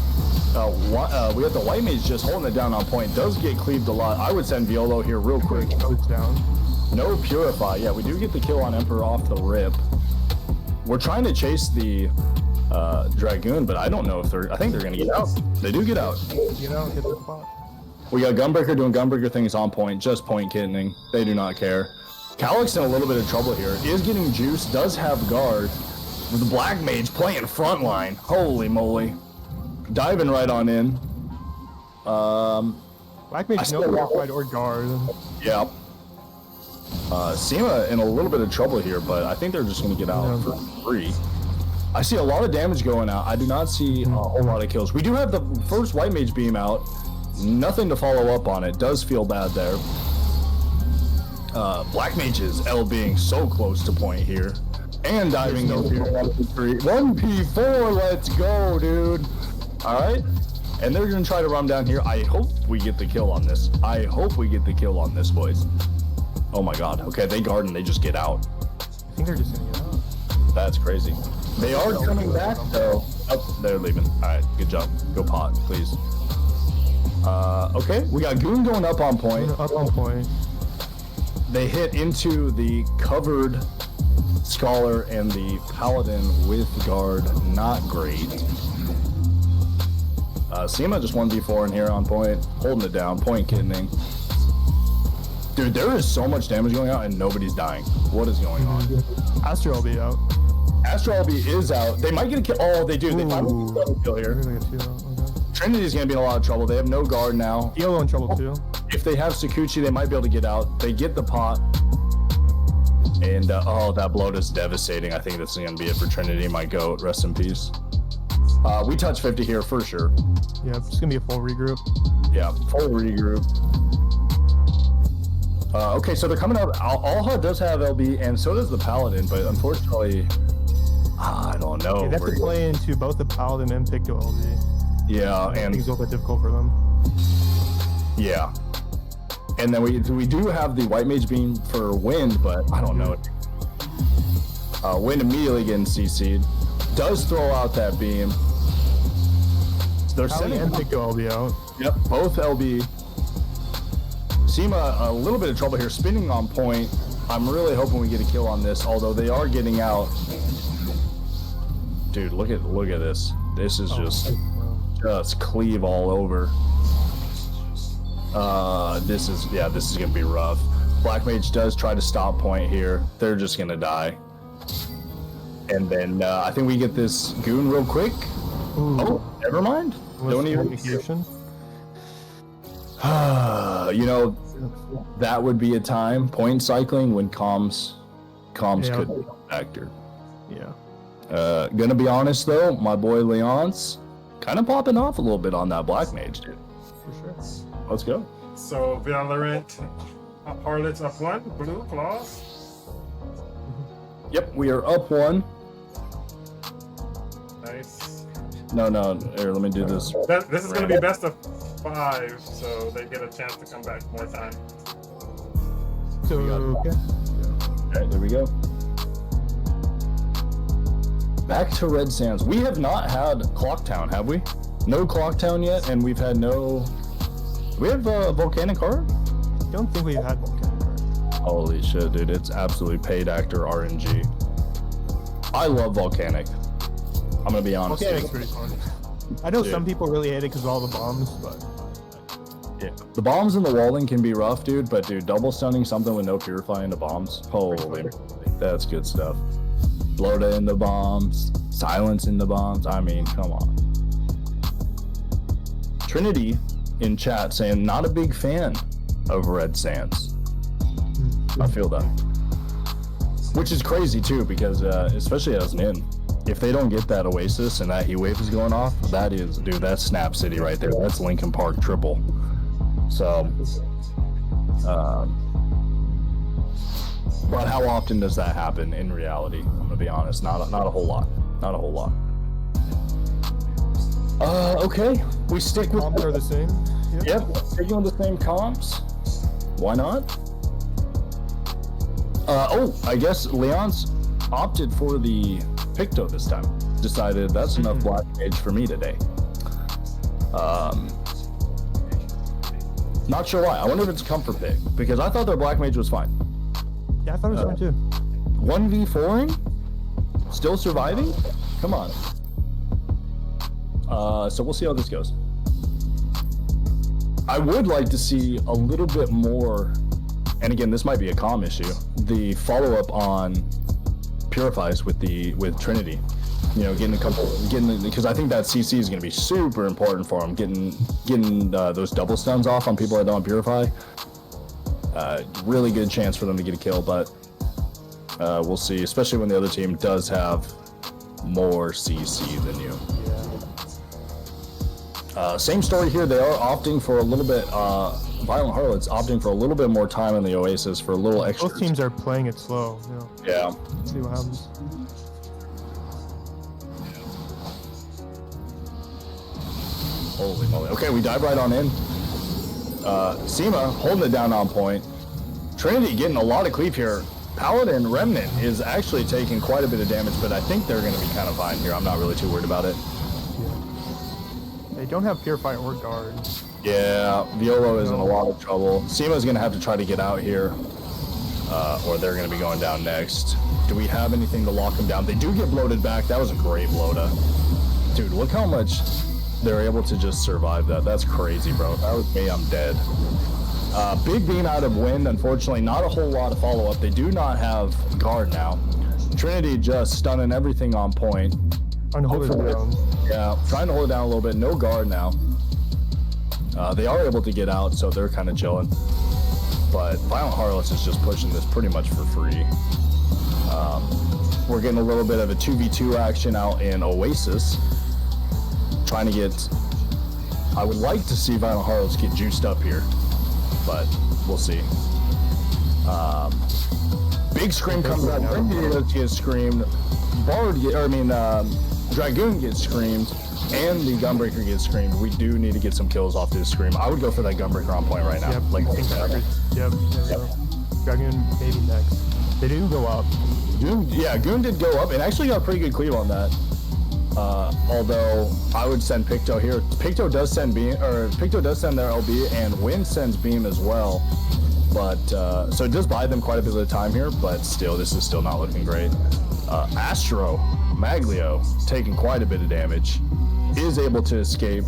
We have the White Mage just holding it down on point. Does get cleaved a lot. I would send Violo here real quick. Goes down. No Purify. Yeah, we do get the kill on Emperor off the rip. We're trying to chase the Dragoon, but I don't know if I think they're gonna get out. They do get out. Get out, hit the spot. We got Gunbreaker doing Gunbreaker things on point, just point kittening. They do not care. Calyx in a little bit of trouble here. Is getting juice, does have guard. With the Black Mage playing frontline. Holy moly. Diving right on in. Black Mage no Purified or guard. Yeah. Sema in a little bit of trouble here, but I think they're just going to get out for free. I see a lot of damage going out. I do not see a whole lot of kills. We do have the first White Mage beam out. Nothing to follow up on it. Does feel bad there. Black Mage's L being so close to point here. And diving in 1p4, let's go, dude. Alright. And they're going to try to run down here. I hope we get the kill on this. I hope we get the kill on this, boys. Oh my god. Okay, they guard and they just get out. I think they're just going to get out. That's crazy. They are coming back though. Oh, they're leaving. All right, good job. Go pot, please. Okay, we got Goon going up on point. Up on point. They hit into the covered Scholar and the Paladin with guard. Not great. Seema just 1v4 in here on point, holding it down, point kittening. Dude, there is so much damage going on and nobody's dying. What is going on? Astro will be out. Astro LB is out. They might get a kill. Oh, they do. They finally get a kill here. Trinity's gonna be in a lot of trouble. They have no guard now. Yellow in trouble too. If they have Sakuchi, they might be able to get out. They get the pot. And, oh, that bloat is devastating. I think this is gonna be it for Trinity, my goat. Rest in peace. We touch 50 here for sure. Yeah, it's gonna be a full regroup. Yeah, full regroup. Okay, so they're coming out. Alha does have LB, and so does the Paladin, but unfortunately, I don't know. Yeah, they have to play into both the Paladin and Picto LB. Yeah, I and think it's a little bit difficult for them. yeah. And then we do have the White Mage Beam for Wind, but I don't know. Wind immediately getting CC'd. Does throw out that beam. They're Paladin sending and Picto LB out. Yep, both LB. Seema a little bit of trouble here, spinning on point. I'm really hoping we get a kill on this, although they are getting out. Dude, look at this. This is just cleave all over. This is gonna be rough. Black Mage does try to stop point here. They're just gonna die. And then I think we get this Goon real quick. Ooh. Oh, never mind. Don't even. You know, that would be a time, point cycling, when comms could be a factor. Yeah. Gonna be honest though, my boy Leon's kind of popping off a little bit on that Black Mage, dude. For sure. Let's go. So Valorant, Harlots up 1, Blue Claws. Yep, we are up 1. Nice. No, here, let me do this. This is going to be best of 5, so they get a chance to come back more time. So, okay. Alright, there we go. Back to Red Sands. We have not had Clocktown, have we? No Clocktown yet, and we've had no... Do we have Volcanic Heart? I don't think we've had Volcanic Heart. Holy shit, dude. It's absolutely paid actor RNG. I love Volcanic. I'm gonna be honest. Volcanic's pretty fun. I know some people really hate it because of all the bombs, but... Yeah. The bombs and the walling can be rough, dude, but dude, double stunning something with no purify into bombs. Holy, that's good stuff. Bloda in the bombs, silence in the bombs. I mean, come on. Trinity in chat saying not a big fan of Red Sands. I feel that. Which is crazy too, because especially as an in, if they don't get that Oasis and that heat wave is going off, that is, dude, that's Snap City right there. That's Lincoln Park triple. So, but how often does that happen in reality? I'm gonna be honest, not a whole lot. Not a whole lot. Okay, we stick with. Comps are the same. Yep, sticking with the same comps. Why not? I guess Leon's opted for the Picto this time. Decided that's enough Black Mage for me today. Not sure why. I wonder if it's a comfort pick, because I thought their Black Mage was fine. Yeah, I thought it was fine too. 1v4ing? Still surviving? Come on. So we'll see how this goes. I would like to see a little bit more, and again, this might be a comm issue, the follow-up on Purifies with Trinity. You know, because I think that CC is going to be super important for him. Getting those double stuns off on people that don't Purify. Really good chance for them to get a kill, but we'll see. Especially when the other team does have more CC than you. Same story here. They are opting for a little bit. Violent Harlots opting for a little bit more time in the Oasis for a little extra. Both teams are playing it slow. Yeah. Let's see what happens. Holy moly. Okay, we dive right on in. Seema holding it down on point. Trinity getting a lot of cleave here. Paladin Remnant is actually taking quite a bit of damage, but I think they're going to be kind of fine here. I'm not really too worried about it. Yeah. They don't have Purify or Guard. Yeah, Violo is in a lot of trouble. Seema's going to have to try to get out here, or they're going to be going down next. Do we have anything to lock them down? They do get bloated back. That was a great bloata. Dude, look how much they're able to just survive that. That's crazy, bro. If that was me, I'm dead. Big beam out of wind. Unfortunately, not a whole lot of follow-up. They do not have guard now. Trinity just stunning everything on point. Trying to hold it down. Yeah, trying to hold it down a little bit. No guard now. They are able to get out, so they're kind of chilling. But Violent Harlots is just pushing this pretty much for free. We're getting a little bit of a 2v2 action out in Oasis. Trying to get... I would like to see Violent Harlots get juiced up here, but we'll see. Big Scream comes out. Grenadier gets screamed. Dragoon gets screamed. And the Gunbreaker gets screamed. We do need to get some kills off this scream. I would go for that Gunbreaker on point right now. Yep, Like, Yep, there we go. Dragoon maybe next. They do go up. Goon did go up and actually got a pretty good cleave on that. Although I would send Picto here. Picto does send beam, or Picto does send their LB, and Wind sends beam as well. But so it does buy them quite a bit of time here, but still, this is still not looking great. Astro Maglio taking quite a bit of damage, is able to escape.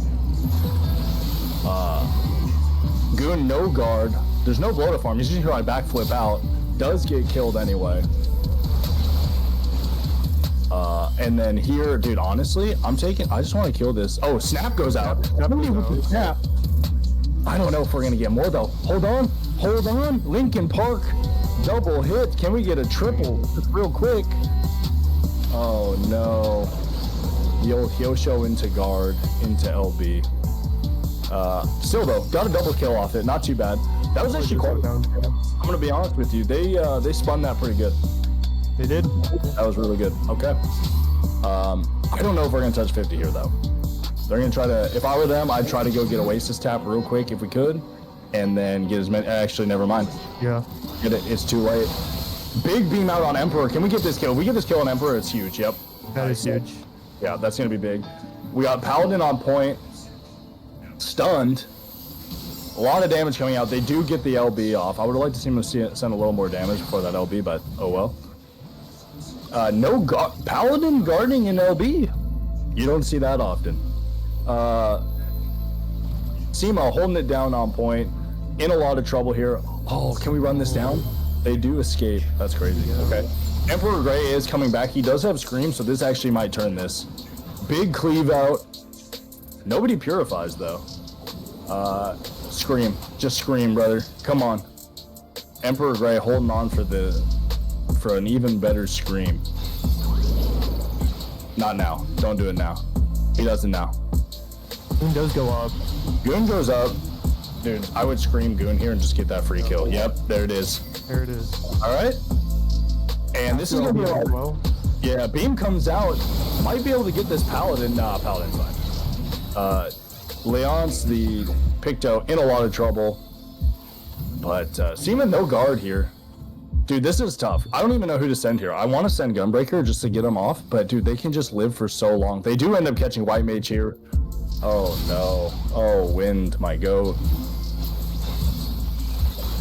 Goon no guard. There's no blow to farm. He's just trying to backflip out. Does get killed anyway. And then here, dude, honestly, I just want to kill this. Oh, Snap goes out. Snap. I don't know if we're gonna get more though. Hold on. Lincoln Park, double hit. Can we get a triple just real quick? Oh no. He'll show into guard, into LB. Still though, got a double kill off it. Not too bad. That was actually quite. I'm gonna be honest with you. They spun that pretty good. They did. That was really good. Okay. I don't know if we're gonna touch 50 here though. They're gonna try to. If I were them, I'd try to go get Oasis tap real quick if we could, and then get as many. Actually, never mind. Yeah. Get it. It's too late. Big beam out on Emperor. Can we get this kill? If we get this kill on Emperor, it's huge. Yep. That is huge. Yeah, that's gonna be big. We got Paladin on point. Stunned. A lot of damage coming out. They do get the LB off. I would have liked to see him send a little more damage before that LB, but oh well. No Paladin guarding in LB. You don't see that often. Seema holding it down on point. In a lot of trouble here. Oh, can we run this down? They do escape. That's crazy. Okay. Emperor Grey is coming back. He does have Scream, so this actually might turn this. Big cleave out. Nobody purifies though. Scream. Just scream, brother. Come on. Emperor Grey holding on for an even better scream. Not now. Don't do it now. He doesn't now. Goon does go up. Goon goes up. Dude, I would scream Goon here and just get that free kill. Yep, there it is. There it is. All right. And this is going to be like, well. Yeah, Beam comes out. Might be able to get this Paladin. Nah, Paladin's fine. Leonce, the Picto, in a lot of trouble. But Seema no guard here. Dude, this is tough. I don't even know who to send here. I want to send Gunbreaker just to get them off, but dude, they can just live for so long. They do end up catching White Mage here. Oh no. Oh, Wind, my goat.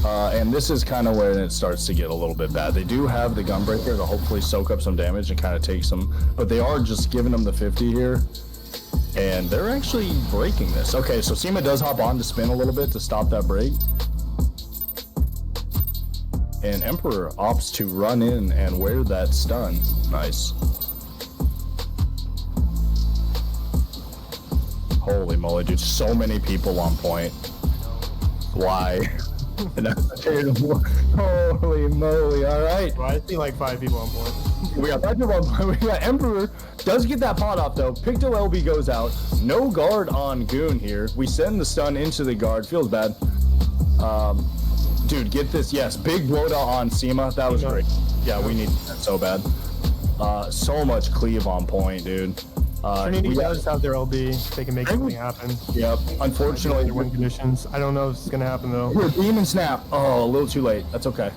And this is kind of where it starts to get a little bit bad. They do have the Gunbreaker to hopefully soak up some damage and kind of take some, but they are just giving them the 50 here. And they're actually breaking this. Okay, so Seema does hop on to spin a little bit to stop that break. And Emperor opts to run in and wear that stun. Nice. Holy moly, dude. So many people on point. Why? Holy moly, alright. Well, I see like 5 people on point. We got 5 people on point. We got Emperor. Does get that pot off though. Picto LB goes out. No guard on Goon here. We send the stun into the guard. Feels bad. Dude, get this. Yes, big blowdown on Seema. That was great. Yeah, we need that so bad. So much cleave on point, dude. Trinity does have their LB. They can make something happen. Yep. Unfortunately, Under win conditions. I don't know if it's gonna happen though. Here, beam and snap. Oh, a little too late. That's okay.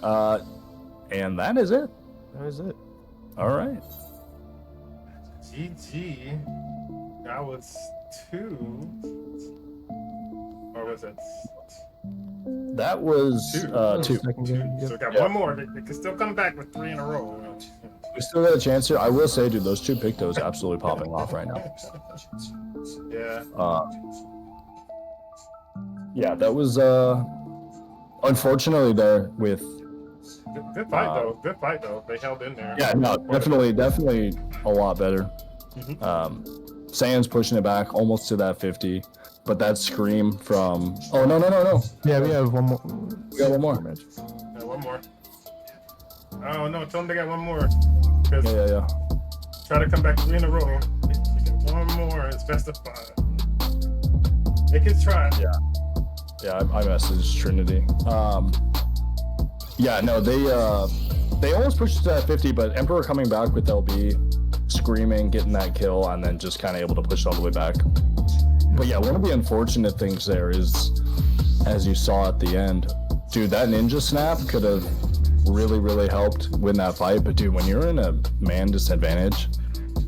And that is it. That is it. All right. GG. That was 2. Or was it? That was 2. 2. Second game, So we yep. got Yeah. one more. They can still come back with 3 in a row. We still got a chance here. I will say, dude, those 2 pictos absolutely popping off right now. Yeah. Yeah, that was unfortunately there with. Good fight though. Good fight though. They held in there. Yeah, no, definitely a lot better. Mhm. Sans pushing it back almost to that 50, but that scream from. Oh no. Yeah, we have one more. We got one more. Yeah, one more. Oh no, tell them they got one more. 'Cause Yeah. try to come back 3 in a row. You get one more. It's best of 5. They can try. Yeah, I messaged Trinity. Yeah, no, they almost pushed it to that 50, but Emperor coming back with LB, screaming, getting that kill, and then just kind of able to push it all the way back. But yeah, one of the unfortunate things there is, as you saw at the end, dude, that ninja snap could have really helped win that fight. But dude, when you're in a man disadvantage,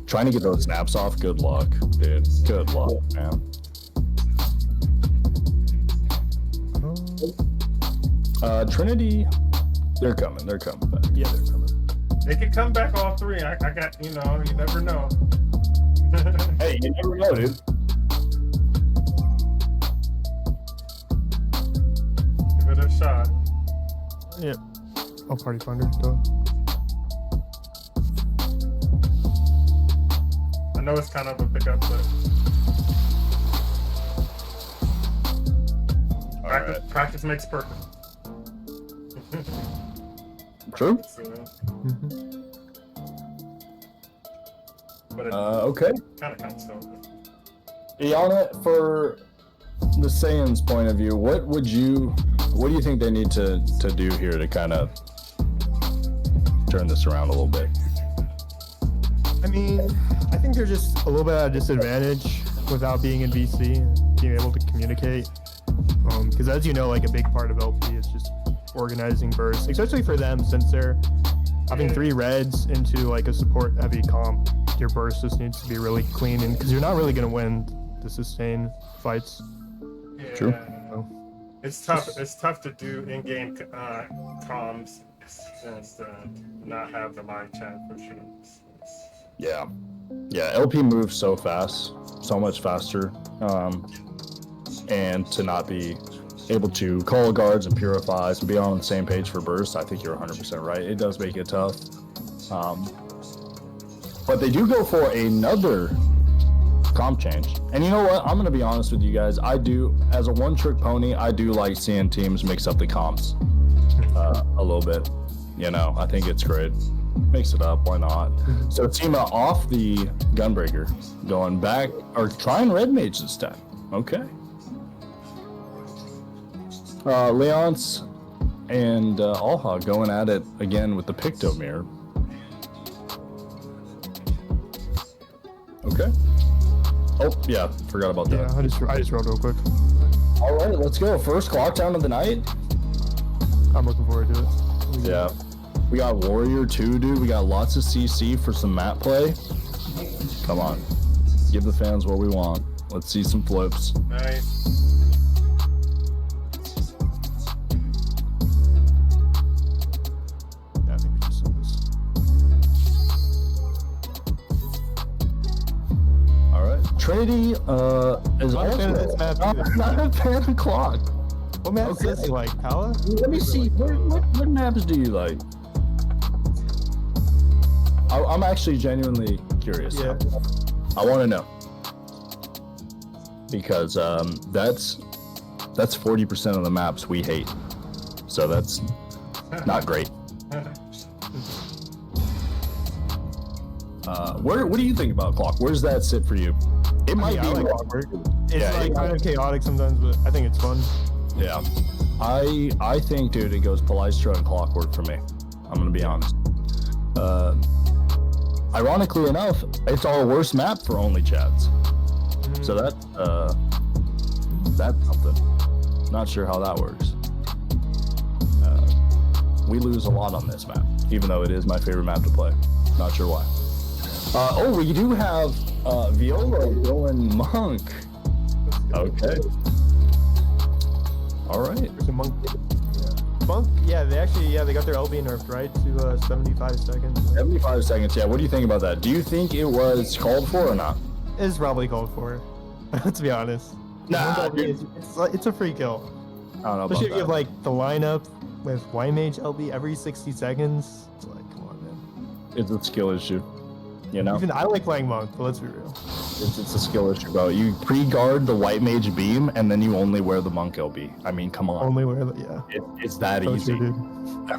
trying to get those snaps off, good luck, dude. Good luck, man. Trinity, they're coming back. Yeah, they're coming. They could come back all 3. I got, you never know. Hey, you never know, dude. Give it a shot. Yeah. Oh, Party Finder, duh. I know it's kind of a pickup, but practice makes perfect. True. So, Mm-hmm. but it Okay. kind of counts though. Iana, for the Saiyans' point of view, what do you think they need to do here to kind of turn this around a little bit? I mean, I think they're just a little bit at a disadvantage without being in VC and being able to communicate. Because as you know, like a big part of LP is just organizing bursts, especially for them since they're having 3 reds into like a support heavy comp. Your burst just needs to be really clean, and because you're not really going to win the sustain fights. Yeah. True. So, It's tough. It's tough to do in-game comms and not have the live chat for sure. Yeah, LP moves so fast, so much faster, and to not be able to call guards and purifies and be on the same page for burst, I think you're 100% right. It does make it tough. But they do go for another comp change. And you know what? I'm going to be honest with you guys. I do, as a one-trick pony, I do like seeing teams mix up the comps a little bit. I think it's great. Mix it up, why not? So Tima off the Gunbreaker, going back, or trying Red Mage this time. Okay. Leonce and Alha going at it again with the Picto Mirror. Okay. Oh, yeah, forgot about that. yeah, I just rolled real quick. All right, let's go. First clock down of the night. I'm looking forward to it. Yeah. We got Warrior 2, dude. We got lots of CC for some map play. Come on. Give the fans what we want. Let's see some flips. Nice. Yeah, I think we just saw this. All right. Trinity is Not a fan of this map either. not a fan of clock. What map Okay. is this like, Pala? Let me see. What maps do you like? I'm actually genuinely curious. Yeah. I want to know. Because that's 40% of the maps we hate. So that's not great. What do you think about clock? Where does that sit for you? It might I be like more- Clockwork. It's Yeah, like it- kind of chaotic sometimes, but I think it's fun. Yeah. I think, dude, it goes Polystra and Clockwork for me. I'm gonna be honest. Ironically enough, it's our worst map for only chats. So that's something. Not sure how that works. we lose a lot on this map, even though it is my favorite map to play. Not sure why. Oh, we do have Viola going Monk. Okay. All right. There's a Monk. Monk, yeah, they got their LB nerfed, right, to 75 seconds. 75 seconds, yeah. What do you think about that? Do you think it was called for or not? It's probably called for, to be honest. Nah, dude. It's a free kill. I don't know Especially if about you have that. like the lineup with Y-Mage LB every 60 seconds. It's like, come on, man. It's a skill issue, you know? Even I like playing Monk, but let's be real. It's a skill issue, bro. You pre-guard the White Mage beam, and then you only wear the Monk LB. I mean, come on. Only where, yeah. It's that So easy. true, dude.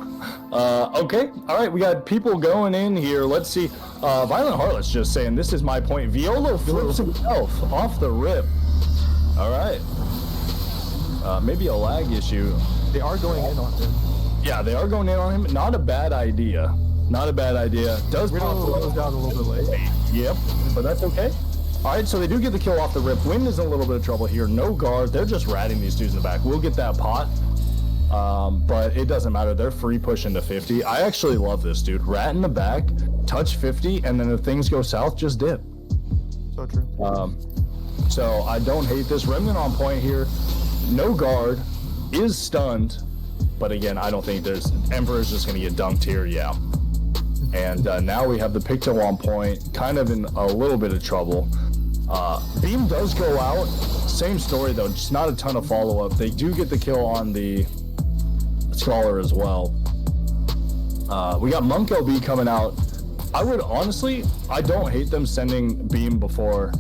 Okay, all right, we got people going in here. Let's see. Violent Harlot's just saying, this is my point. Violo flips himself off the rip. All right. Maybe a lag issue. They are going in on him. Yeah, they are going in on him. Not a bad idea. Not a bad idea. Does Weirdo pop goes down a little bit late. Yep, but that's okay. All right, so they do get the kill off the rip. Wind is in a little bit of trouble here. No guard. They're just ratting these dudes in the back. We'll get that pot, but it doesn't matter. They're free pushing to 50. I actually love this, dude. Rat in the back, touch 50, and then if things go south, just dip. So true. So I don't hate this. Remnant on point here. No guard. Is stunned. But again, I don't think there's... Emperor's just going to get dunked here, yeah. And now we have the Picto on point. Kind of in a little bit of trouble. Beam does go out. Same story, though. Just not a ton of follow-up. They do get the kill on the Scholar as well. We got Monk LB coming out. I would honestly... I don't hate them sending Beam before...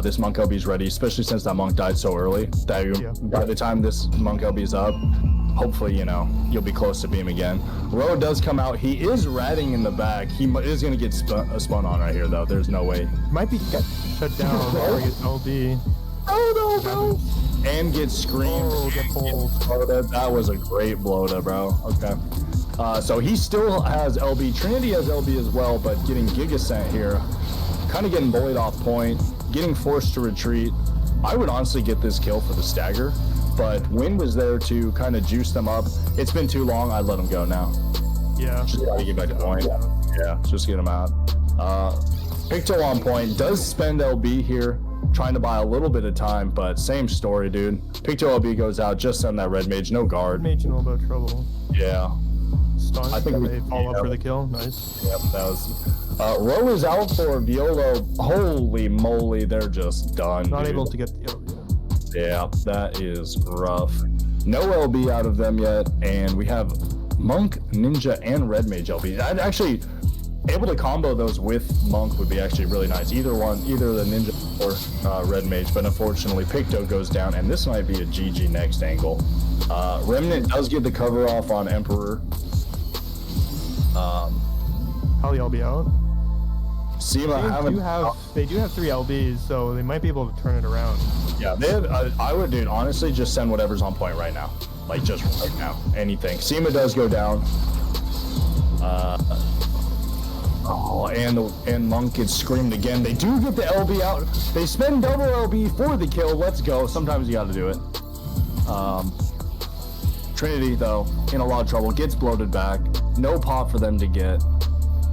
this Monk LB is ready, especially since that Monk died so early. That by the time this Monk LB is up, hopefully, you know, you'll be close to Beam again. Ro does come out. He is ratting in the back. He is going to get spun on right here, though. There's no way. Might be shut down before he gets LB. Oh, no, bro. And get screamed. Oh, get pulled. That was a great blow-to, bro. Okay. So he still has LB. Trinity has LB as well, but getting Giga sent here. Kind of getting bullied off point. Getting forced to retreat. I would honestly get this kill for the stagger, but Wind was there to kind of juice them up. It's been too long. I'd let him go now. Yeah. Just gotta get back to point. Yeah, just get him out. Picto on point. Does spend LB here, trying to buy a little bit of time, but same story, dude. Picto LB goes out. Just send that red mage. No guard. Mage in a little bit of trouble. Yeah. Stunned. I think they follow up for the kill. Nice. Yep, that was... Ro is out for Violo. Holy moly, they're just done. Not dude. able to get the LB. Yeah, that is rough. No LB out of them yet, and we have Monk, Ninja, and Red Mage LB. I'd actually able to combo those with Monk would be actually really nice. Either one, either the Ninja or Red Mage, but unfortunately Picto goes down, and this might be a GG next angle. Remnant does get the cover off on Emperor. How the LB out? Seema They do have 3 LBs, so they might be able to turn it around. Yeah, they have, I would, dude, honestly, just send whatever's on point right now. Like, just right now. Anything. Seema does go down. And Monk gets screamed again. They do get the LB out. They spend double LB for the kill. Let's go. Sometimes you gotta do it. Trinity, though, in a lot of trouble. Gets bloated back. No pop for them to get.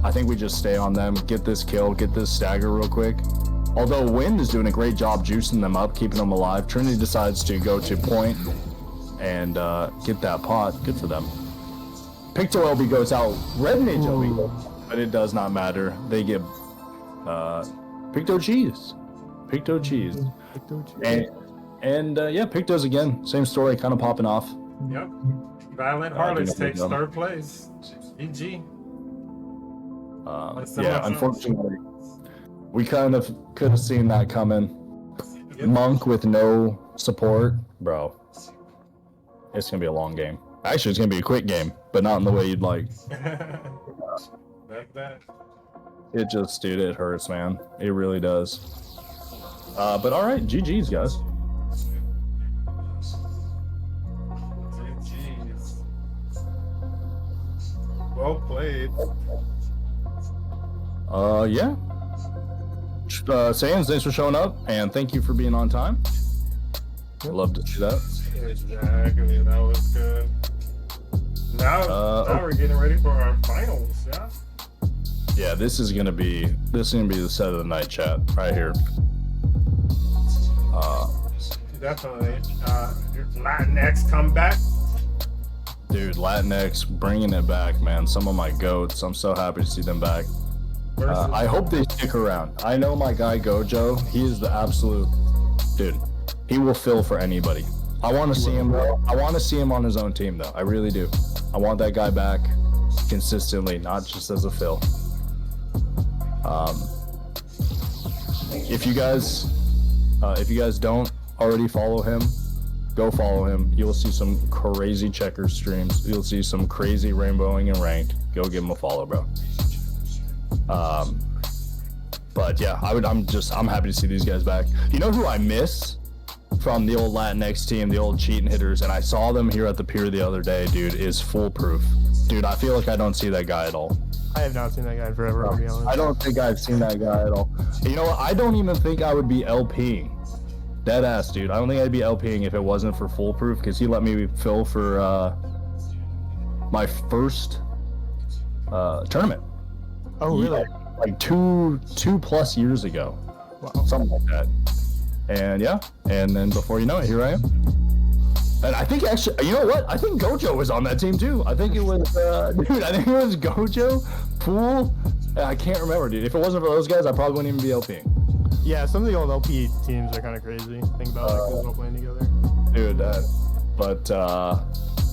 I think we just stay on them, get this kill, get this stagger real quick. Although Wind is doing a great job juicing them up, keeping them alive. Trinity decides to go to point and get that pot. Good for them. Picto LB goes out. Red Mage LB goes out, but it does not matter. They get Picto cheese. Picto cheese. And yeah, Picto's again. Same story, kind of popping off. Yep. Violent Harlots takes third place. GG. Yeah, unfortunately, we kind of could have seen that coming. Yep. Monk with no support, bro. It's gonna be a long game. Actually, it's gonna be a quick game, but not in the way you'd like. that. It just, dude, it hurts, man. It really does. But all right, GG's, guys. GG's. Well played. Yeah. Sans, thanks for showing up, and thank you for being on time. Love to see that. Exactly, that was good. Now we're getting ready for our finals. Yeah. Yeah, this is gonna be the set of the night, chat, right here. Definitely. Latinx comeback. Dude, Latinx bringing it back, man. Some of my goats. I'm so happy to see them back. I hope they stick around. I know my guy Gojo. He is the absolute dude. He will fill for anybody. I want to see him, bro. I want to see him on his own team, though. I really do. I want that guy back consistently, not just as a fill. If you guys don't already follow him, go follow him. You'll see some crazy checker streams. You'll see some crazy rainbowing and ranked. Go give him a follow, bro. But yeah, I'm happy to see these guys back. You know who I miss from the old Latinx team, the old cheating hitters, and I saw them here at the pier the other day, dude, is Foolproof. Dude, I feel like I don't see that guy at all. I have not seen that guy in forever, to be honest. I don't think I've seen that guy at all. You know what? I don't even think I would be LPing. Dead ass, dude. I don't think I'd be LPing if it wasn't for Foolproof, because he let me fill for my first tournament. Oh, really? Like two plus years ago. Wow. Something like that. And yeah, and then before you know it, here I am. And I think actually, you know what? I think Gojo was on that team too. I think it was, dude, I think it was Gojo, Pool. I can't remember, dude. If it wasn't for those guys, I probably wouldn't even be LPing. Yeah, some of the old LP teams are kind of crazy. Think about like who's all playing together. Dude,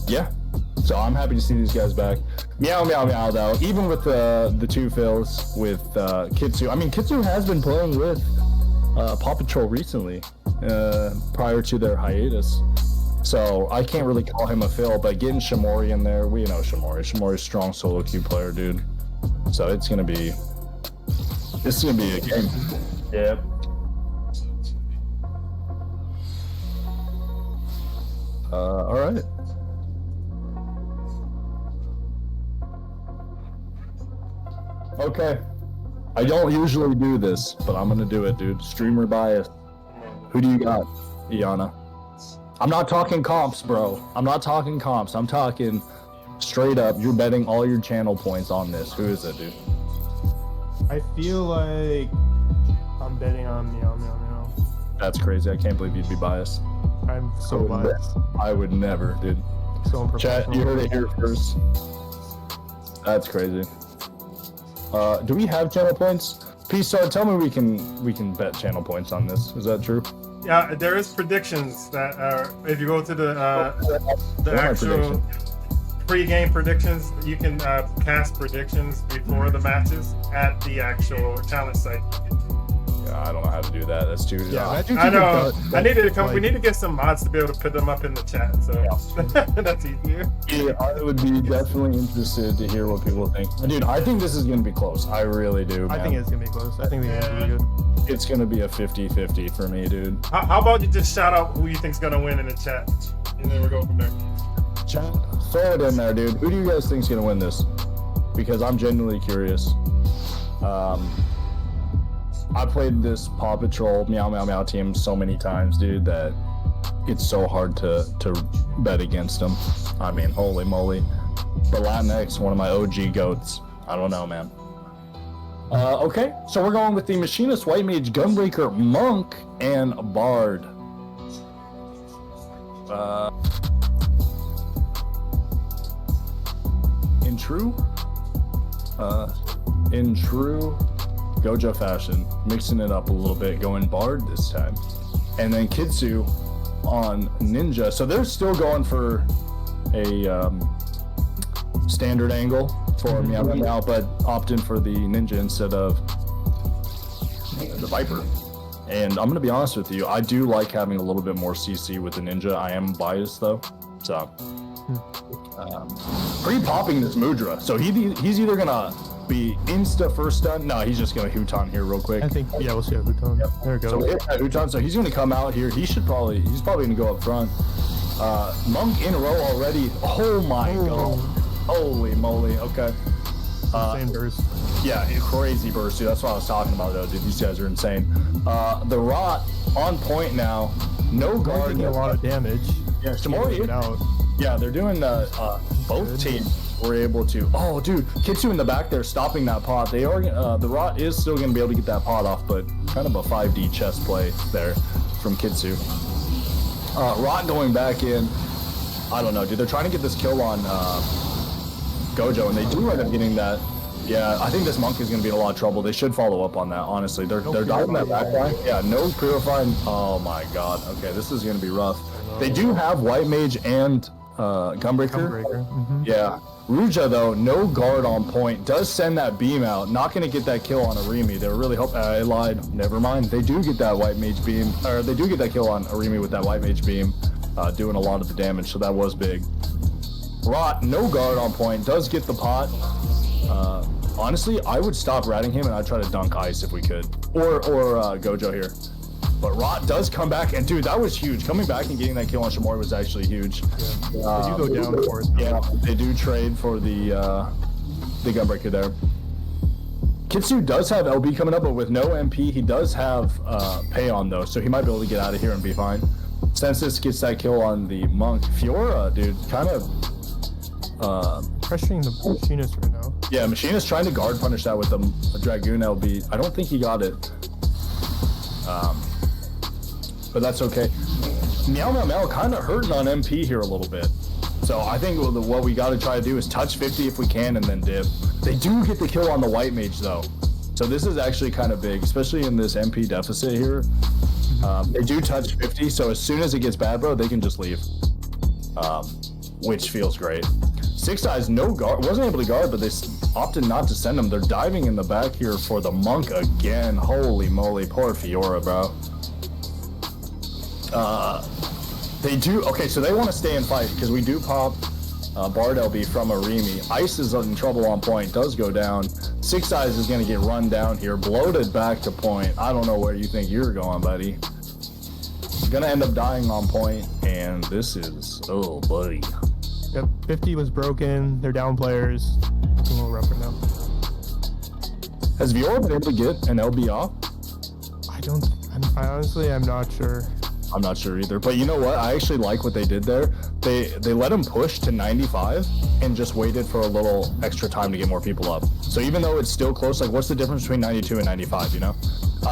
yeah. So I'm happy to see these guys back. Meow, meow, meow, though. Even with the two fills with Kitsu. I mean, Kitsu has been playing with Paw Patrol recently, prior to their hiatus. So I can't really call him a fill, but getting Shimori in there, we know Shimori. Shimori's a strong solo queue player, dude. So it's gonna be a game. Yep. All right. Okay. I don't usually do this, but I'm gonna do it, dude. Streamer bias. Who do you got, Iana? I'm not talking comps, bro. I'm not talking comps. I'm talking straight up. You're betting all your channel points on this. Who is it, dude? I feel like I'm betting on Meow Meow Meow. That's crazy. I can't believe you'd be biased. I'm so biased. I would never, dude. So unprofessional. Chat, you heard it here first. That's crazy. Do we have channel points? P-Star, tell me we can bet channel points on this. Is that true? Yeah, there is predictions that if you go to the actual pre-game predictions, you can cast predictions before the matches at the actual talent site. Yeah, I don't know how to do that. That's too. Yeah, I know. I needed to come. We need to get some mods to be able to put them up in the chat. So that's easier. Yeah, I would be definitely interested to hear what people think. Dude, I think this is gonna be close. I really do. Man. I think it's gonna be close. I think the game's really good. It's gonna be a 50-50 for me, dude. How about you just shout out who you think's gonna win in the chat, and then we'll go from there. Chat, throw it in there, dude. Who do you guys think's gonna win this? Because I'm genuinely curious. I played this Paw Patrol Meow Meow Meow team so many times, dude, that it's so hard to bet against them. I mean, holy moly. But Latinx, one of my OG goats. I don't know, man. Okay, so we're going with the Machinist, White Mage, Gunbreaker, Monk, and Bard. In true Gojo fashion, mixing it up a little bit, going Bard this time. And then Kitsu on Ninja. So they're still going for a standard angle for Meow Meow Meow, but opting for the Ninja instead of the Viper. And I'm gonna be honest with you, I do like having a little bit more CC with the Ninja. I am biased though, so pre-popping this Mudra. So he's either gonna be insta first stun. No, he's just gonna Huton here real quick. I think we'll see a Huton. Yep. There we go. So we hit that Huton. So he's gonna come out here. He's probably gonna go up front. Monk in a row already. Oh my god. Holy moly. Okay. Insane burst. Yeah, crazy burst, dude. That's what I was talking about, though, dude. These guys are insane. The Rot on point now. No guard. Taking a lot of damage. Yeah, Shimori. Yeah, they're doing both teams were able to. Oh, dude, Kitsu in the back there stopping that pot. They are the Rot is still going to be able to get that pot off, but kind of a 5D chess play there from Kitsu. Rot going back in. I don't know, dude. They're trying to get this kill on Gojo, and they do end up getting that. Yeah, I think this Monk is going to be in a lot of trouble. They should follow up on that, honestly. They're diving that back line. Yeah, no purifying. Oh my god. Okay, this is going to be rough. They do have White Mage and Gunbreaker. Yeah. Ruja, though, no guard on point. Does send that beam out. Not going to get that kill on Arimi. They were really hoping. I lied. Never mind. They do get that White Mage beam. Or they do get that kill on Arimi with that White Mage beam. Doing a lot of the damage, so that was big. Rot, no guard on point. Does get the pot. Honestly, I would stop ratting him and I'd try to dunk Ice if we could. Or Gojo here. But Rot does come back, and dude, that was huge. Coming back and getting that kill on Shamori was actually huge. Yeah. They do go down for it. Yeah, they do trade for the Gunbreaker there. Kitsu does have LB coming up, but with no MP, he does have pay on though, so he might be able to get out of here and be fine. Census gets that kill on the Monk. Fiora, dude, kind of pressuring the Machinist right now. Yeah, Machinist trying to guard punish that with a Dragoon LB. I don't think he got it. But that's okay. Meow Meow Meow kind of hurting on MP here a little bit. So I think what we got to try to do is touch 50 if we can and then dip. They do get the kill on the White Mage though. So this is actually kind of big, especially in this MP deficit here. They do touch 50, so as soon as it gets bad, bro, they can just leave. Which feels great. Six Eyes, no guard, wasn't able to guard, but they opted not to send him. They're diving in the back here for the Monk again. Holy moly, poor Fiora, bro. They do, okay, so they want to stay and fight because we do pop Bard LB from Arimi. Ice is in trouble on point, does go down. Six Eyes is going to get run down here, bloated back to point. I don't know where you think you're going, buddy. Gonna end up dying on point, and this is, oh, buddy. Yep, 50 was broken. They're down players. It's a little rough right now. Has Viora been able to get an LB off? I honestly, I'm not sure. I'm not sure either, but you know what? I actually like what they did there. They let him push to 95 and just waited for a little extra time to get more people up. So even though it's still close, like what's the difference between 92 and 95, you know?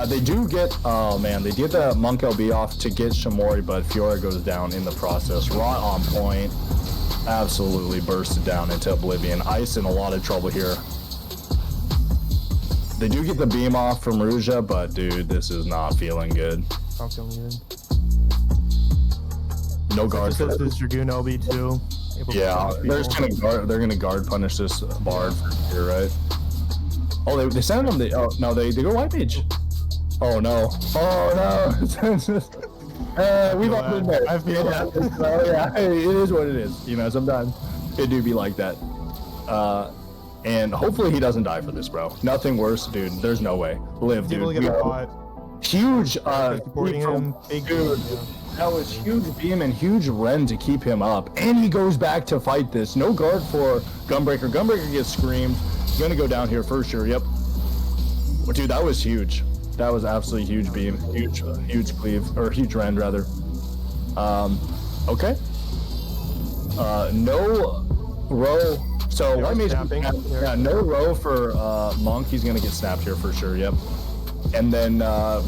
They do get, oh man, they get the Monk LB off to get Shamori, but Fiora goes down in the process. Rot on point, absolutely bursted down into oblivion. Ice in a lot of trouble here. They do get the beam off from Ruja, but dude, this is not feeling good. Not feeling good. No guard. This is Dragoon LB too. Yeah, they're gonna guard punish this Bard for here, right? Oh, they sent him. They go White Mage. Oh no! Oh no! We've all been there. I feel that. Yeah, it is what it is. You know, sometimes it do be like that. And hopefully he doesn't die for this, bro. Nothing worse, dude. There's no way. Live, dude. Get a pot. Huge, supporting him. Big dude. That was huge beam and huge Ren to keep him up. And he goes back to fight this. No guard for Gunbreaker. Gunbreaker gets screamed. He's gonna go down here for sure. Yep. Well, dude, that was huge. That was absolutely huge beam. Huge cleave. Or huge Ren, rather. Okay. No row. So White Mage, yeah, no row for Monk. He's gonna get snapped here for sure. Yep. And then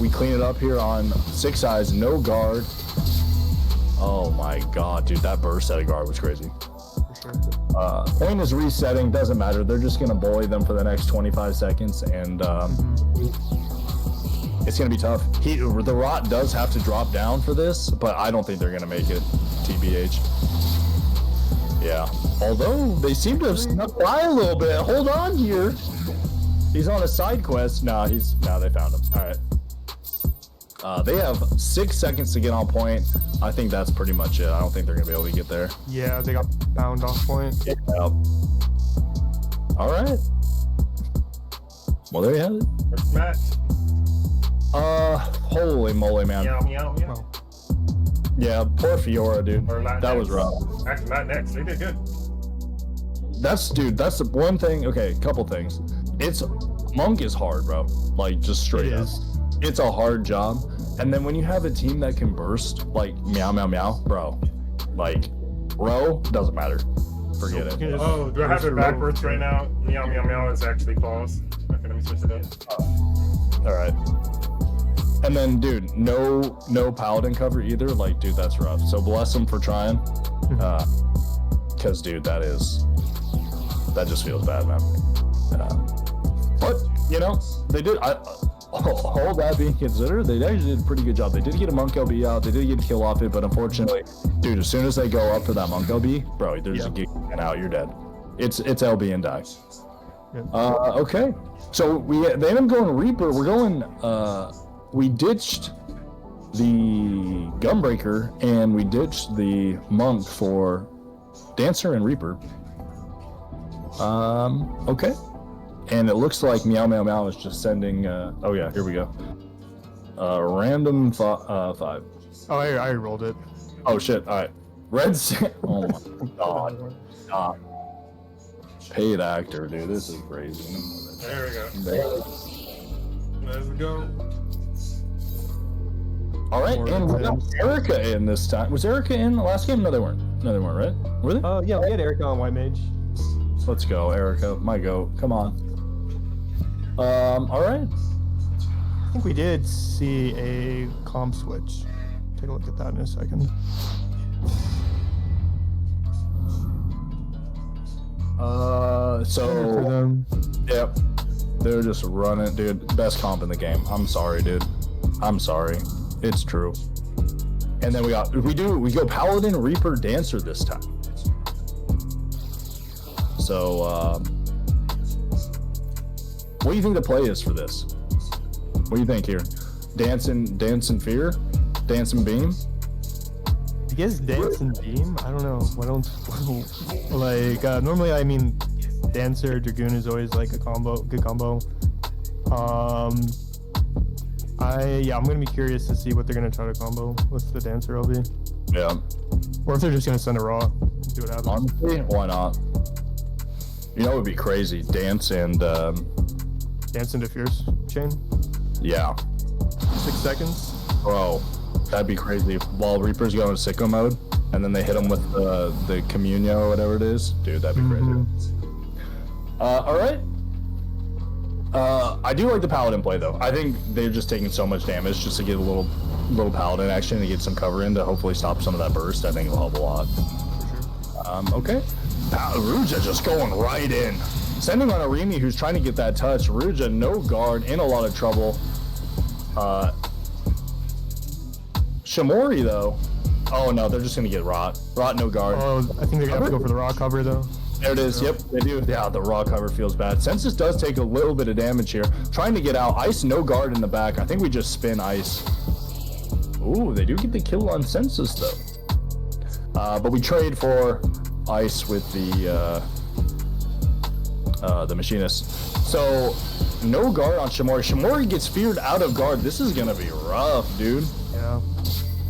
we clean it up here on Six Eyes. No guard. Oh my god, dude, that burst out of guard was crazy. Point is resetting, doesn't matter. They're just gonna bully them for the next 25 seconds, and it's gonna be tough. The Rot does have to drop down for this, but I don't think they're gonna make it. TBH. Yeah. Although they seem to have snuck by a little bit. Hold on here. He's on a side quest. Nah, they found him. All right. They have 6 seconds to get on point. I think that's pretty much it. I don't think they're gonna be able to get there. Yeah, they got bound off point. Yeah. All right. Well, there you have it. First match. Holy moly, man. Meow, meow, meow. Well, Yeah, poor Fiora, dude. That was rough. Actually, not next. They did good. That's the one thing. Okay, couple things. Monk is hard, bro. Like, just straight up. It's a hard job. And then when you have a team that can burst, like Meow Meow Meow, bro, like, Row doesn't matter. Forget it. Oh, do I have it backwards right now? Meow meow meow is actually paused. Okay, let me switch it up. All right. And then, dude, no paladin cover either. Like, dude, that's rough. So bless him for trying. Because, dude, that just feels bad, man. But you know, they did. All that being considered, they actually did a pretty good job. They did get a monk LB out. They did get a kill off it, but unfortunately, dude, as soon as they go up for that monk LB, bro, there's a geek and out, you're dead. It's LB and die. Okay, so they ended up going Reaper. We're going. We ditched the Gunbreaker and we ditched the monk for Dancer and Reaper. Okay. And it looks like Meow Meow Meow is just sending. Oh yeah, here we go. Random 5. Oh, I rolled it. Oh shit! All right, Red. Oh my god! Stop. Paid actor, dude. This is crazy. There we go. Let's go. All right, and we got Erica in this time. Was Erica in the last game? No, they weren't. No, they weren't. Right? Were they? Oh yeah, we had Erica on White Mage. Let's go, Erica. My go. Come on. All right. I think we did see a comp switch. Take a look at that in a second. So yep, they're just running, dude. Best comp in the game. I'm sorry, dude. I'm sorry. It's true. And then we go Paladin, Reaper, Dancer this time. So, what do you think the play is for this? What do you think here? Dance and Fear? Dance and Beam? I guess Dance and Beam? I don't know. Why don't like normally I mean Dancer, Dragoon is always like a good combo. I'm gonna be curious to see what they're gonna try to combo with the Dancer LB. Yeah. Or if they're just gonna send a raw. See what happens. Honestly, why not? You know, it would be crazy. Dance into Fierce chain. Yeah. 6 seconds. Bro, that'd be crazy. While Reaper's going sicko mode, and then they hit him with the Communio or whatever it is. Dude, that'd be crazy. All right. I do like the Paladin play though. I think they're just taking so much damage just to get a little Paladin action to get some cover in to hopefully stop some of that burst. I think it'll help a lot. Okay. Ruja just going right in. Sending on Arimi, who's trying to get that touch. Ruja, no guard, in a lot of trouble. Shamori, though. Oh, no, they're just going to get Rot. Rot, no guard. Oh, I think they're going to have to go for the raw cover, though. There it is. Yep, they do. Yeah, the raw cover feels bad. Census does take a little bit of damage here. Trying to get out. Ice, no guard in the back. I think we just spin Ice. Ooh, they do get the kill on Census, though. But we trade for Ice with the Machinist. So, no guard on Shamori. Shamori gets feared out of guard. This is going to be rough, dude. Yeah.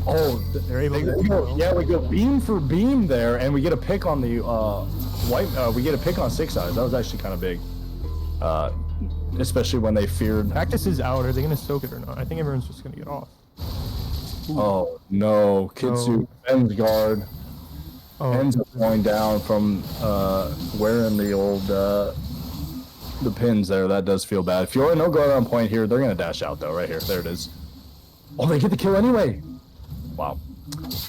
Oh, they're able to yeah, we go beam for beam there, and we get a pick on the we get a pick on 6 Eyes. That was actually kind of big, especially when they feared. Cactus is out. Are they gonna soak it or not? I think everyone's just gonna get off. Ooh. Oh no, Kitsu ends guard. Ends up going down from wearing the old the pins there. That does feel bad. Fiora no guard on point here. They're gonna dash out though. Right here. There it is. Oh, they get the kill anyway. Wow.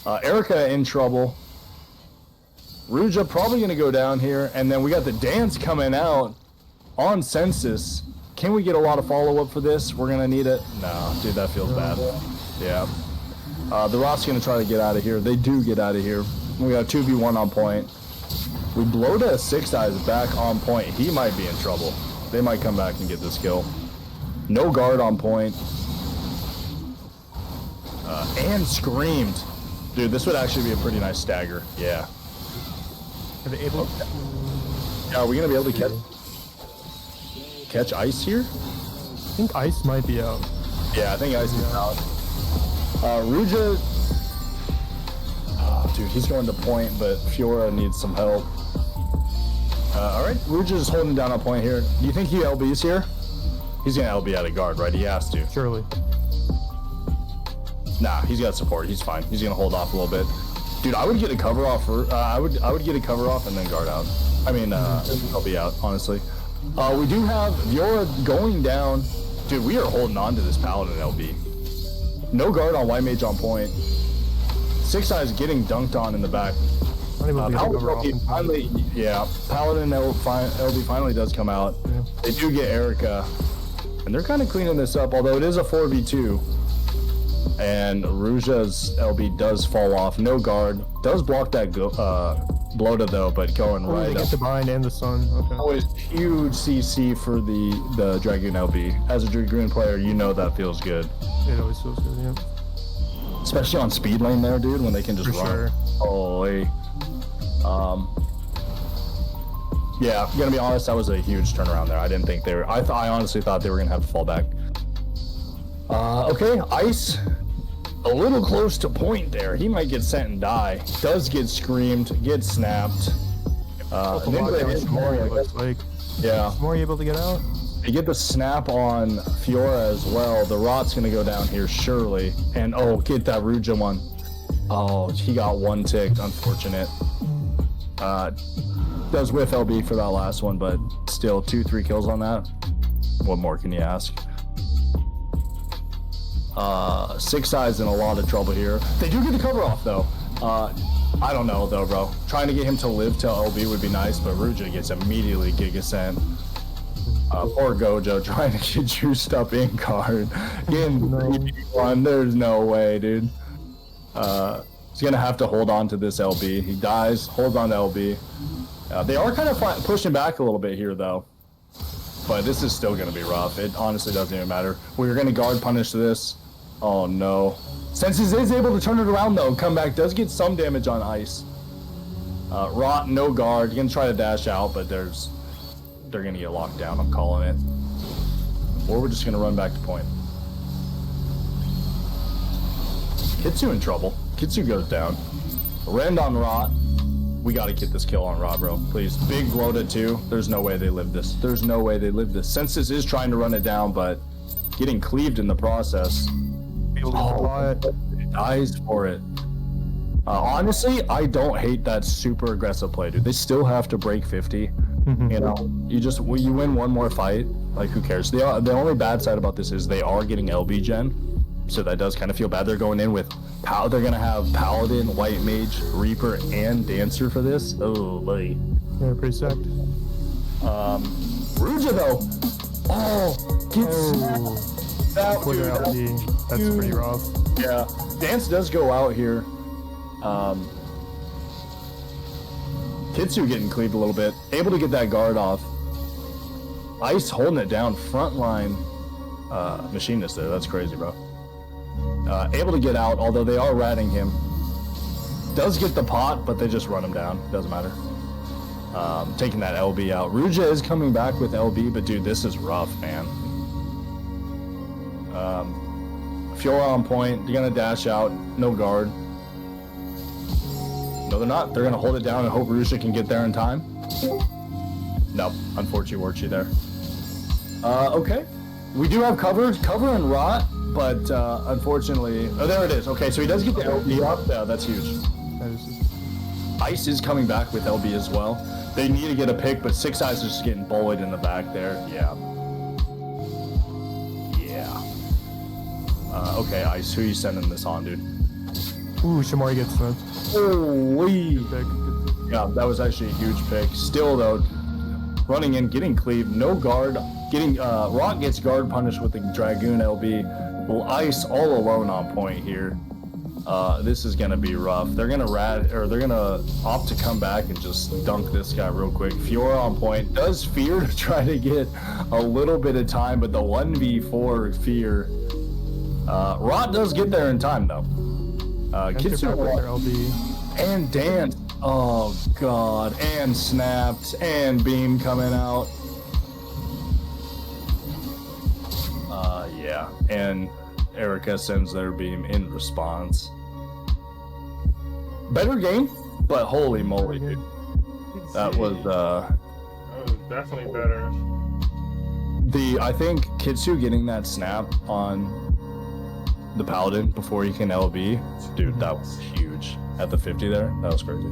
Erica in trouble. Ruja probably going to go down here. And then we got the dance coming out on Census. Can we get a lot of follow-up for this? We're going to need it. No, dude, that feels bad. Yeah. The Ross going to try to get out of here. They do get out of here. We got a 2v1 on point. We blow to 6 Eyes back on point. He might be in trouble. They might come back and get this kill. No guard on point. And screamed. Dude, this would actually be a pretty nice stagger. Yeah. Are they able? Yeah, are we gonna be able to catch Ice here? I think Ice might be out. Yeah, I think Ice is out. Ruja. Oh, dude, he's going to point, but Fiora needs some help. All right, Ruja's holding down a point here. Do you think he LBs here? He's gonna LB out of guard, right? He has to. Surely. Nah, he's got support. He's fine. He's gonna hold off a little bit. Dude, I would get a cover off. I would get a cover off and then guard out. I mean, I'll be out, honestly. We do have Fiora going down. Dude, we are holding on to this Paladin LB. No guard on White Mage on point. 6 Eyes getting dunked on in the back. Paladin LB finally, Paladin LB finally does come out. Yeah. They do get Erica. And they're kind of cleaning this up, although it is a 4v2. And Ruja's LB does fall off. No guard. Does block that Bloata though, but going right they up. get the bind and the sun. Okay. Always huge CC for the Dragoon LB. As a Dragoon player, you know that feels good. It always feels good, yeah. Especially on speed lane there, dude, when they can just run. Sure. Holy. Yeah, I'm gonna be honest, that was a huge turnaround there. I didn't think they were. I honestly thought they were gonna have to fall back. Okay, Ice, a little close to point there. He might get sent and die. Does get screamed, gets snapped. Looks like. Yeah. Is Mori able to get out? You get the snap on Fiora as well. The Rot's gonna go down here surely. And oh, get that Ruja one. Oh, he got one ticked. Unfortunate. Does whiff LB for that last one, but still 2-3 kills on that. What more can you ask? 6 Eyes in a lot of trouble here. They do get the cover off though. I don't know though, bro. Trying to get him to live till LB would be nice, but Ruja gets immediately Giga sent. Poor Gojo trying to get juiced up in card. Getting 3v1. There's no way, dude. He's gonna have to hold on to this LB. He dies, holds on to LB. They are kind of pushing back a little bit here though. But this is still gonna be rough. It honestly doesn't even matter. We're gonna guard punish this. Oh no. Senses is able to turn it around though. Comeback does get some damage on Ice. Rot, no guard. Gonna try to dash out, but they're gonna get locked down. I'm calling it. Or we're just gonna run back to point. Kitsu in trouble. Kitsu goes down. Rend on Rot. We gotta get this kill on Rot, bro. Please. Big Bloata too. There's no way they live this. There's no way they live this. Senses is trying to run it down, but getting cleaved in the process. Dies for it. Honestly, I don't hate that super aggressive play, dude. They still have to break 50. You know, you win one more fight. Like, who cares? The only bad side about this is they are getting LB gen, so that does kind of feel bad. They're going in with they're gonna have Paladin, White Mage, Reaper, and Dancer for this. Oh, buddy. Yeah, pretty sucked. Ruja though. Oh, gets that dude. That's pretty rough. Yeah, Dance does go out here. Kitsu getting cleaved a little bit. Able to get that guard off. Ice holding it down. Frontline machinist there. That's crazy, bro. Able to get out, although they are ratting him. Does get the pot, but they just run him down. Doesn't matter. Taking that LB out. Ruja is coming back with LB, but dude, this is rough, man. Fiora on point. They're gonna dash out. No guard. No, they're not. They're gonna hold it down and hope Ruja can get there in time. Nope. Unfortunately, Warchi there. Okay. We do have cover and Rot, but unfortunately... Oh, there it is. Okay, so he does get the LB up. Yeah, that's huge. Ice is coming back with LB as well. They need to get a pick, but 6 Eyes is just getting bullied in the back there. Yeah. Okay, Ice, who are you sending this on, dude? Ooh, Shamari gets smoked. Holy! Yeah, that was actually a huge pick. Still, though, running in, getting cleaved, no guard. Getting Rock gets guard punished with the Dragoon LB. Well, Ice all alone on point here. This is gonna be rough. They're gonna opt to come back and just dunk this guy real quick. Fiora on point. Does Fear to try to get a little bit of time, but the 1v4 Fear. Rot does get there in time though. Kitsu and Dance. Oh god. And snapped. And Beam coming out. Yeah. And Erica sends their Beam in response. Better game, but holy moly, dude. That was definitely better. I think Kitsu getting that snap on the Paladin before he can LB, dude, that was huge. at the 50 there. That was crazy.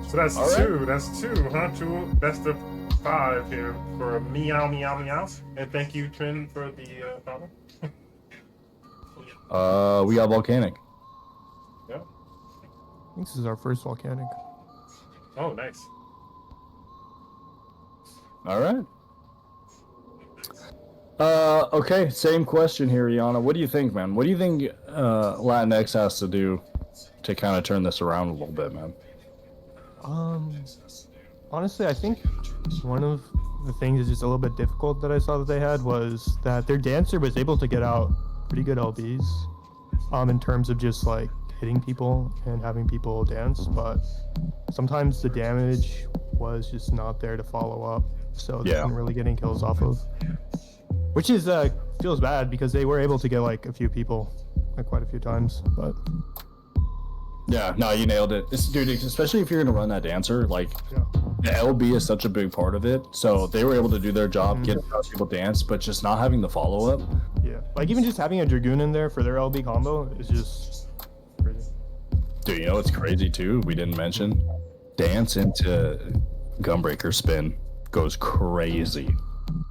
So that's All right. two. That's two, huh? Two. That's the 5 here for meow meow meow. And thank you, Trin, for the follow. We got volcanic. Yeah. I think this is our first volcanic. Oh, nice. All right. Okay, same question here, Iana. What do you think, man? What do you think Latinx has to do to kind of turn this around a little bit, man? Honestly, I think one of the things that's just a little bit difficult that I saw that they had was that their dancer was able to get out pretty good LBs, in terms of just like hitting people and having people dance, but sometimes the damage was just not there to follow up, so they weren't really getting kills off of. Which is feels bad because they were able to get like a few people, like quite a few times, but Yeah, no, you nailed it. Dude, especially if you're gonna run that dancer, like the LB is such a big part of it. So they were able to do their job, get people dance, but just not having the follow up. Yeah, like even just having a Dragoon in there for their LB combo is just crazy. Dude, you know what's crazy too? We didn't mention dance into Gunbreaker spin goes crazy.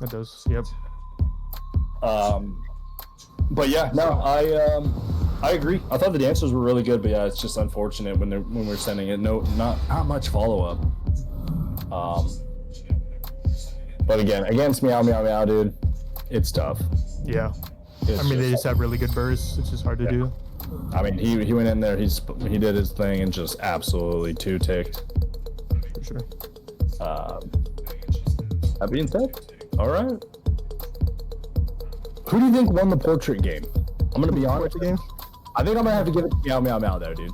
That does, yep. But yeah, no, I agree. I thought the dancers were really good, but yeah, it's just unfortunate when we're sending it. No, not much follow up. But again, against Meow Meow Meow, dude, it's tough. Yeah, It's I mean they just have really good bursts. It's just hard to do. I mean, he went in there, he did his thing and just absolutely two-ticked. For sure. That being said, all right. Who do you think won the portrait game? I'm gonna be honest. Game? I think I'm gonna have to give it to Meow Meow Meow though, dude.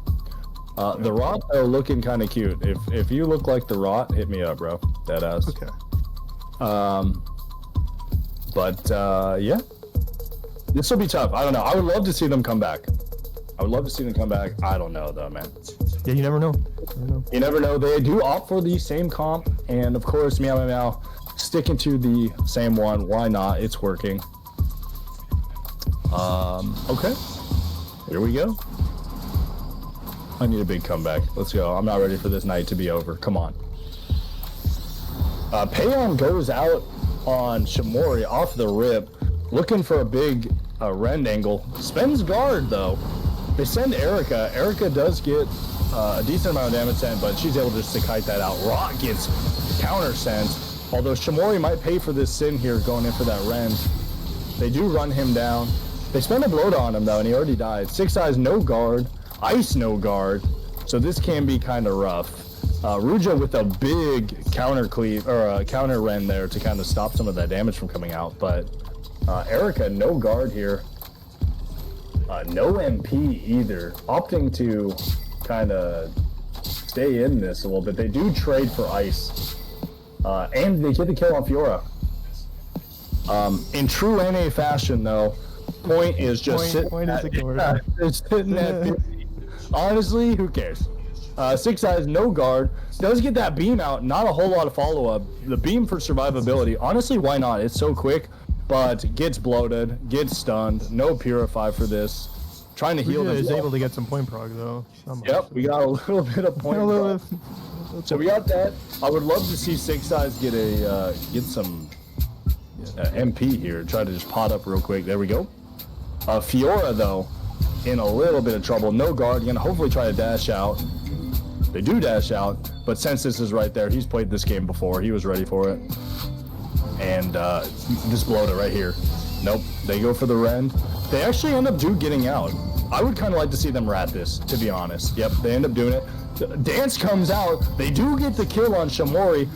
The Rot though looking kind of cute. If you look like the Rot, hit me up, bro. Deadass. Okay. Yeah, this will be tough. I don't know. I would love to see them come back. I don't know though, man. Yeah, you never know. You never know. They do opt for the same comp, and of course, Meow Meow Meow sticking to the same one. Why not? It's working. Okay. Here we go. I need a big comeback. Let's go. I'm not ready for this night to be over. Come on. Payon goes out on Shamori off the rip, looking for a big rend angle. Spends guard though. They send Erica. Erica does get a decent amount of damage sent, but she's able just to kite that out. Rock gets counter sent. Although Shamori might pay for this sin here going in for that rend. They do run him down. They spend a bloat on him though, and he already died. Six Eyes no guard, Ice no guard, so this can be kind of rough. Ruja with a big counter cleave or a counter rend there to kind of stop some of that damage from coming out, but Erica no guard here, no MP either, opting to kind of stay in this a little bit. They do trade for Ice, and they get the kill on Fiora. In true NA fashion though, Point is just sitting at 50. Honestly, who cares? Six Eyes, no guard. Does get that beam out. Not a whole lot of follow-up. The beam for survivability. Honestly, why not? It's so quick, but gets bloated, gets stunned. No Purify for this. Trying to heal them. Is able to get some point prog though. Yep, we got a little bit of point prog. So we got that. I would love to see Six Eyes get a get some MP here. Try to just pot up real quick. There we go. Fiora though, in a little bit of trouble. No guard. Gonna hopefully try to dash out. They do dash out, but Census is right there. He's played this game before. He was ready for it. And just bloat it right here. Nope. They go for the rend. They actually end up getting out. I would kind of like to see them rat this, to be honest. Yep, they end up doing it. Dance comes out. They do get the kill on Shamori.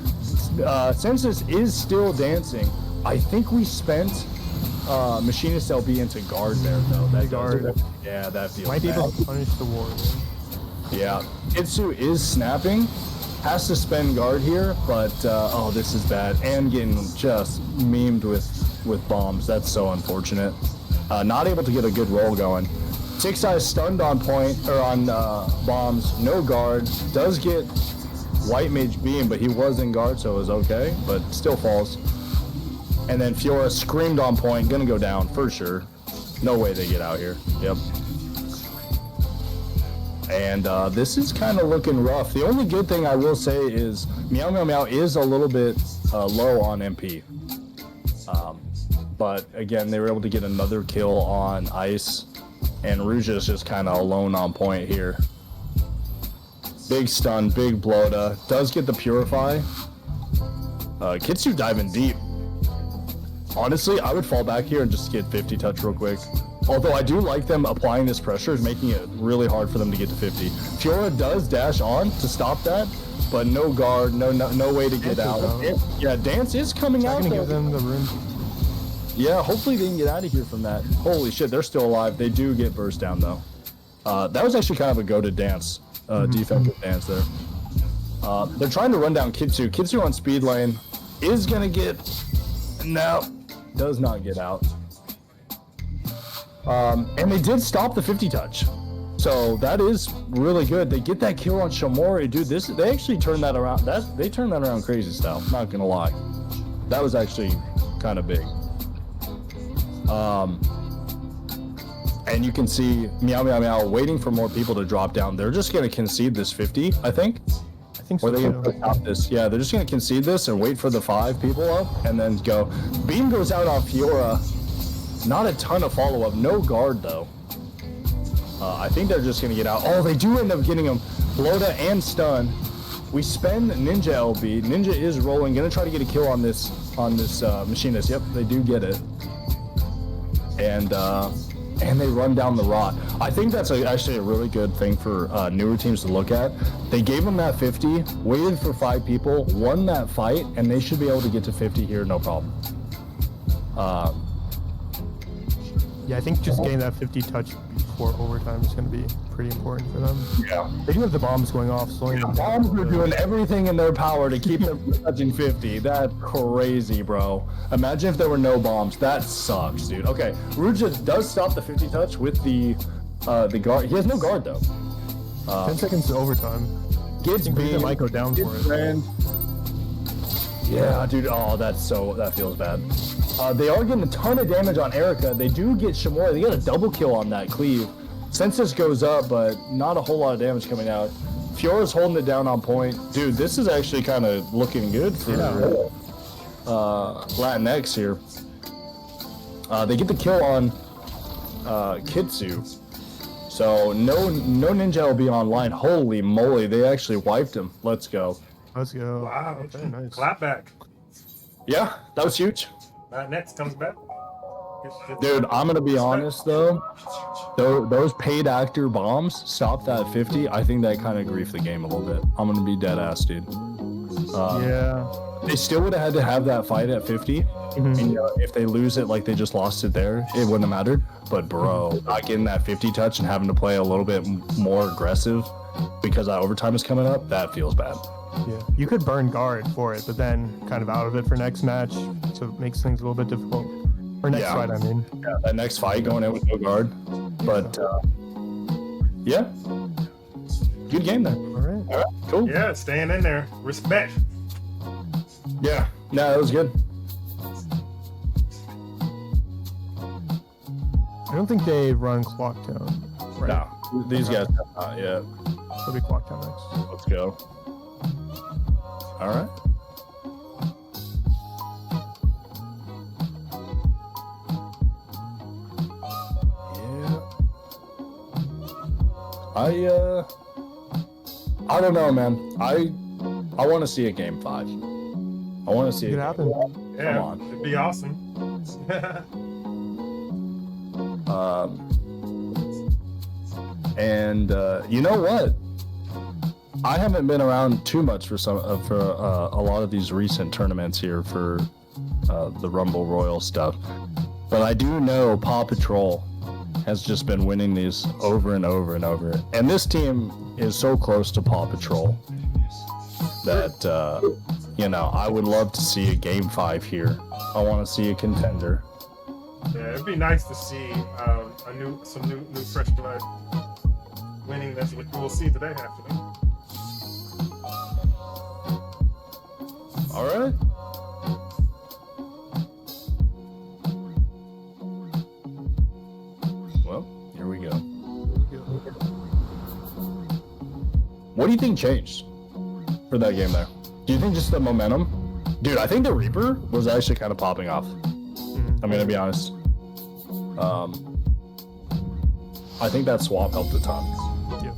Census is still dancing. I think we spent Machinist LB into guard there, though. That guard. Yeah, that feels might be bad. able to punish the ward. Yeah. Itsu is snapping. Has to spend guard here, but oh, this is bad. And getting just memed with bombs. That's so unfortunate. Not able to get a good roll going. Six Eyes stunned on point, or on bombs. No guard. Does get White Mage Beam, but he was in guard, so it was okay. But still falls. And then Fiora screamed on point. Gonna go down for sure. No way they get out here. Yep. And this is kind of looking rough. The only good thing I will say is Meow Meow Meow is a little bit low on MP. But again, they were able to get another kill on Ice. And Rouge is just kind of alone on point here. Big stun, big Bloda. Does get the Purify. Kitsu diving deep. Honestly, I would fall back here and just get 50 touch real quick. Although I do like them applying this pressure, is making it really hard for them to get to 50. Fiora does dash on to stop that, but no guard, no way to get out. Yeah, Dance is coming out. Gonna give them the room. Yeah, hopefully they can get out of here from that. Holy shit, they're still alive. They do get burst down though. That was actually kind of a go-to Dance, defensive Dance there. They're trying to run down Kitsu. Kitsu on speed lane is gonna get, no, does not get out. And they did stop the 50 touch. So that is really good. They get that kill on Shamori. Dude, they actually turned that around. They turned that around crazy style, not gonna lie. That was actually kind of big. And you can see Meow Meow Meow waiting for more people to drop down. They're just gonna concede this 50, I think. I think so. Or they gonna stop this. Yeah, they're just gonna concede this and wait for the 5 people up and then go. Beam goes out on Fiora. Not a ton of follow-up. No guard, though. I think they're just going to get out. Oh, they do end up getting him. Bloda and stun. We spend Ninja LB. Ninja is rolling. Going to try to get a kill on this machinist. Yep, they do get it. And they run down the rot. I think that's actually a really good thing for newer teams to look at. They gave them that 50, waited for 5 people, won that fight, and they should be able to get to 50 here, no problem. Yeah, I think just getting that 50 touch before overtime is going to be pretty important for them. Yeah. They do have the bombs going off, slowing them down. Bombs are doing everything in their power to keep them from touching 50. That's crazy, bro. Imagine if there were no bombs. That sucks, dude. Okay, Rouge does stop the 50 touch with the guard. He has no guard, though. 10 seconds to overtime. Gets beam. Might go down for it. Brand. Yeah, dude. Oh, that feels bad. They are getting a ton of damage on Erica. They do get Shamori. They got a double kill on that cleave. Census goes up, but not a whole lot of damage coming out. Fiora's holding it down on point. Dude, this is actually kind of looking good for Latinx here. They get the kill on Kitsu. So no Ninja will be online. Holy moly, they actually wiped him. Let's go. Let's go. Wow. Okay, nice. Clap back. Yeah, that was huge. Next comes back. Dude, I'm gonna be honest though. Those paid actor bombs stop that 50. I think that kind of griefed the game a little bit. I'm gonna be dead ass, dude. Yeah. They still would have had to have that fight at 50. And, you know, if they lose it like they just lost it there, it wouldn't have mattered. But bro, not getting that 50 touch and having to play a little bit more aggressive because that overtime is coming up, that feels bad. Yeah, you could burn guard for it, but then kind of out of it for next match, so it makes things a little bit difficult. Or next fight, I mean. Yeah, that next fight going in with no guard. But, yeah. Good game there. All right, cool. Yeah, staying in there. Respect. Yeah, no, that was good. I don't think they run Clock Town. Right? No, these guys have not yet. It'll be Clock Town next. Let's go. All right. Yeah. I don't know, man. I want to see a game 5. I want to see It it could happen. Yeah, Come on. it'd be awesome. And you know what? I haven't been around too much for a lot of these recent tournaments here for the Rumble Royal stuff, but I do know Paw Patrol has just been winning these over and over and over. And this team is so close to Paw Patrol that you know, I would love to see a game 5 here. I want to see a contender. Yeah, it'd be nice to see some new fresh blood winning this, which we'll see today, actually. All right. do you think changed for that game there? Do you think just the momentum? Dude, I think the Reaper was actually kind of popping off. I'm gonna be honest. I think that swap helped a ton. Yeah.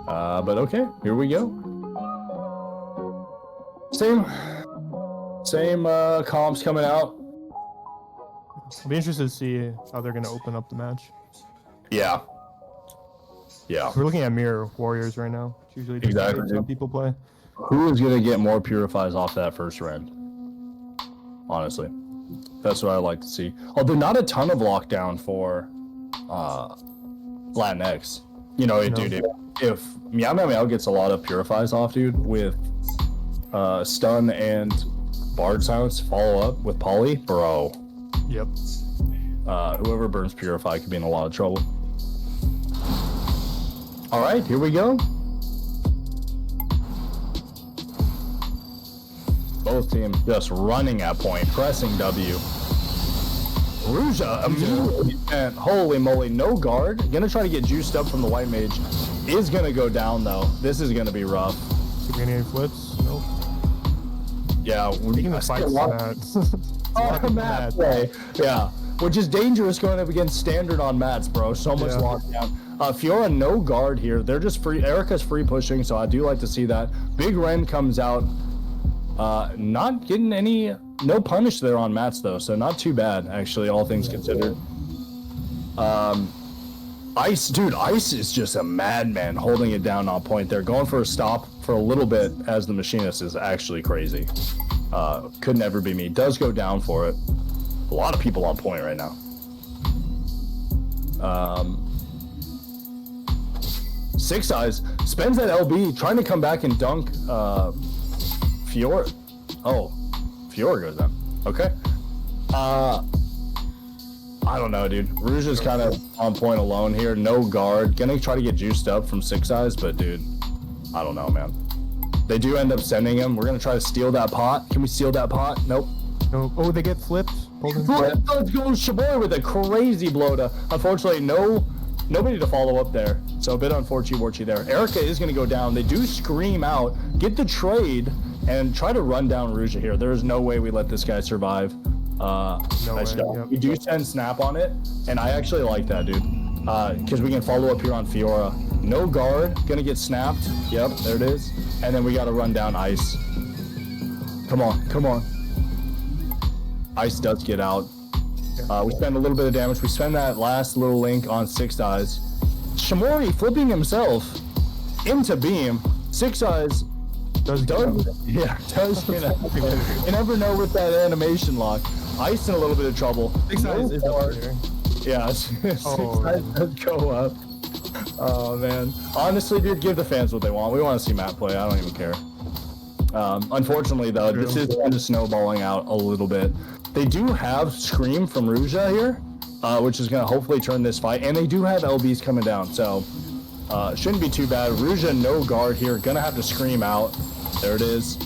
But okay, here we go. Same comps coming out. I'll be interested to see how they're gonna open up the match. Yeah. We're looking at Mirror Warriors right now. It's usually just Exactly, how dude. people play. Who is gonna get more purifies off that first round? Honestly, that's what I like to see. Although not a ton of lockdown for Latinx. You know, dude, if Meow Meow Meow gets a lot of purifies off, dude, with stun and bard silence follow up with poly, bro. Yep. Whoever burns purify could be in a lot of trouble. All right, here we go. Both teams just running at point, pressing W. Ruja immediately and holy moly, no guard. Gonna try to get juiced up from the white mage. Is gonna go down though. This is gonna be rough. Grenade flips. Nope. Yeah, Taking the fights on mat play. Yeah, which is dangerous going up against standard on mats, bro. So much lockdown. Fiora no guard here. They're just free. Erica's free pushing, so I do like to see that. Big Ren comes out. Not getting no punish there on mats though, so not too bad actually, all things considered. Ice, dude, Ice is just a madman holding it down on point there, going for a stop for a little bit as the machinist is actually crazy. Could never be me. Does go down for it. A lot of people on point right now. Six Eyes spends that LB trying to come back and dunk Fiora. Oh, Fiora goes down. Okay. I don't know, dude. Rouge is kind of on point alone here. No guard. Gonna try to get juiced up from Six Eyes, but dude, I don't know, man. They do end up sending him. We're gonna try to steal that pot. Can we steal that pot? Nope. No. Oh, they get flipped. Let's go Shabori with a crazy blow to. Unfortunately, nobody to follow up there. So a bit unfortunate there. Erica is gonna go down. They do scream out, get the trade, and try to run down Rouge here. There is no way we let this guy survive. Nice job. Yep. We do send snap on it, and I actually like that, dude. Because we can follow up here on Fiora. No guard, gonna get snapped. Yep, there it is. And then we gotta run down Ice. Come on. Ice does get out. We spend a little bit of damage. We spend that last little link on Six Eyes. Shamori flipping himself into beam. Six Eyes does you know. You never know with that animation lock. Ice in a little bit of trouble. Six Eyes is up there. Yeah, Six Eyes does go up. Oh man. Honestly, dude, give the fans what they want. We want to see Matt play. I don't even care. Unfortunately though, this is kind of snowballing out a little bit. They do have Scream from Ruja here, which is gonna hopefully turn this fight, and they do have LBs coming down, so shouldn't be too bad. Ruja no guard here, gonna have to scream out. There it is.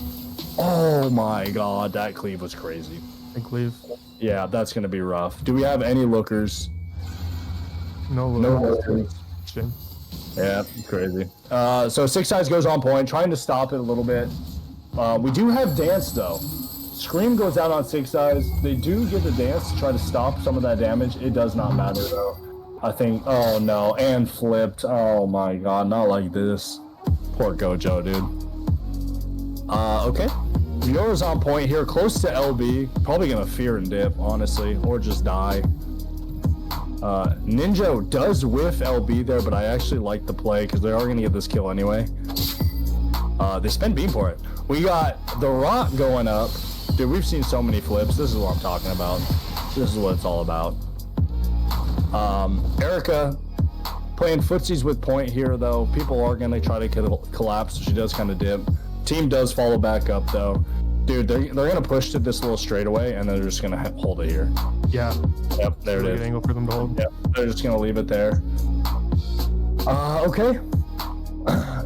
Oh my god, that cleave was crazy. And cleave. Yeah, that's gonna be rough. Do we have any lookers? No lookers. Shame. Yeah, crazy. So Six Eyes goes on point, trying to stop it a little bit. We do have dance though. Scream goes out on Six Eyes. They do get the dance to try to stop some of that damage. It does not matter though. I think, oh no, and flipped. Oh my god, not like this. Poor Gojo, dude. Okay. Fiora's on point here, close to LB. Probably gonna fear and dip, honestly, or just die. Ninja does whiff LB there, but I actually like the play because they are gonna get this kill anyway. They spend beam for it. We got the rock going up. Dude, we've seen so many flips. This is what I'm talking about. This is what it's all about. Erica playing footsies with point here, though. People are going to try to collapse. She does kind of dip. Team does follow back up, though. Dude, they're going to push to this little straightaway, and they're just going to hold it here. Yeah. Yep, there it is. Good angle for them to hold. Yep, they're just going to leave it there. Okay.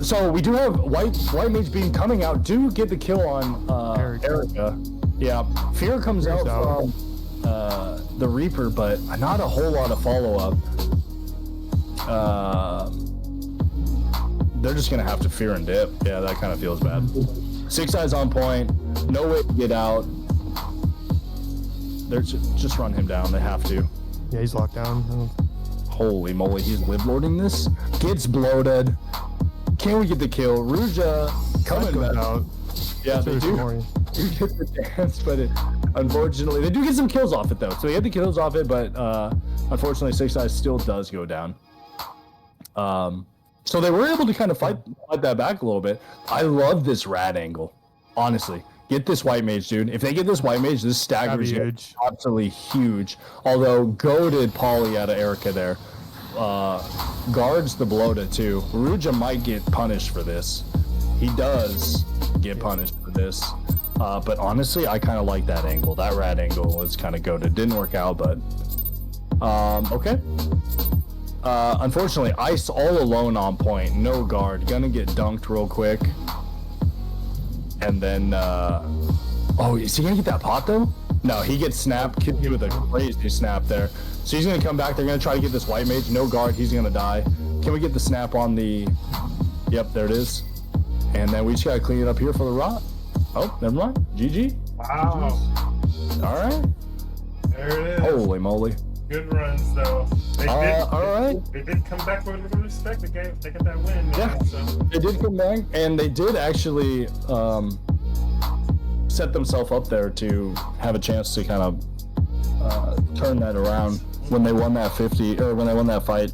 So we do have White Mage Beam coming out. Do get the kill on Erica. Yeah, Fear comes out from the Reaper, but not a whole lot of follow-up. they're just gonna have to fear and dip. Yeah, that kind of feels bad. 6 eyes on point, no way to get out. They're just run him down. They have to. Yeah, he's locked down. Holy moly, he's live lording this. Gets bloated. Can we get the kill? Ruja coming back out. Yeah, they do get the dance, but unfortunately, they do get some kills off it though. So they get the kills off it, but unfortunately, 6 eyes still does go down. So they were able to kind of fight that back a little bit. I love this rad angle, honestly. Get this white mage, dude. If they get this white mage, this stagger is absolutely huge. Although goated Polly out of Erica there. Guards the bloated too. Ruja might get punished for this. He does get punished for this. But honestly, I kind of like that angle. That rad angle was kind of goated. Didn't work out, but okay. Unfortunately, Ice all alone on point. No guard. Gonna get dunked real quick. And then, oh, is he gonna get that pot though? No, he gets snapped. Kid with a crazy snap there. So he's gonna come back. They're gonna try to get this white mage. No guard. He's gonna die. Can we get the snap on the? Yep, there it is. And then we just gotta clean it up here for the rot. Oh, never mind. GG. Wow. All right. There it is. Holy moly. Good runs though. They did come back with a little respect. They got that win. Man, yeah. So. They did come back, and they did actually set themselves up there to have a chance to kind of turn that around when they won that 50 or when they won that fight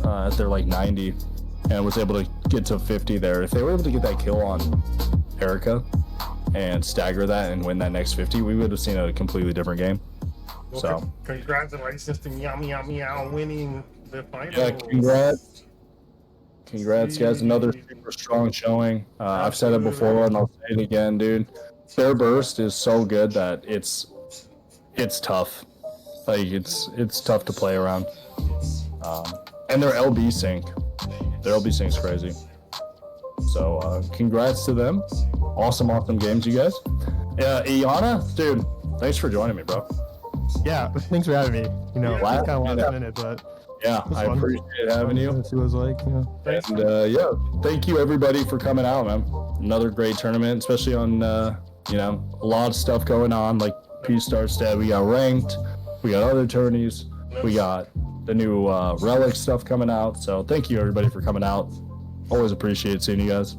at their like 90 and was able to get to 50 there. If they were able to get that kill on Erica and stagger that and win that next 50, we would have seen a completely different game. Well, So congratulations to Meow Meow Meow winning the finals. Yeah, congrats guys. Another super strong showing. I've said it before and I'll say it again, dude. Their burst is so good that it's tough. Like it's tough to play around. And their LB sync. Their LB sync's crazy. So congrats to them. Awesome games, you guys. Iana, dude, thanks for joining me, bro. Yeah, thanks for having me. You know, kind of last minute, but yeah, I appreciate having you. Let's see what it's like. And yeah, thank you everybody for coming out, man. Another great tournament, especially on you know, a lot of stuff going on. Like P-Star said, we got ranked, we got other tourneys, we got the new relic stuff coming out. So thank you everybody for coming out. Always appreciate seeing you guys.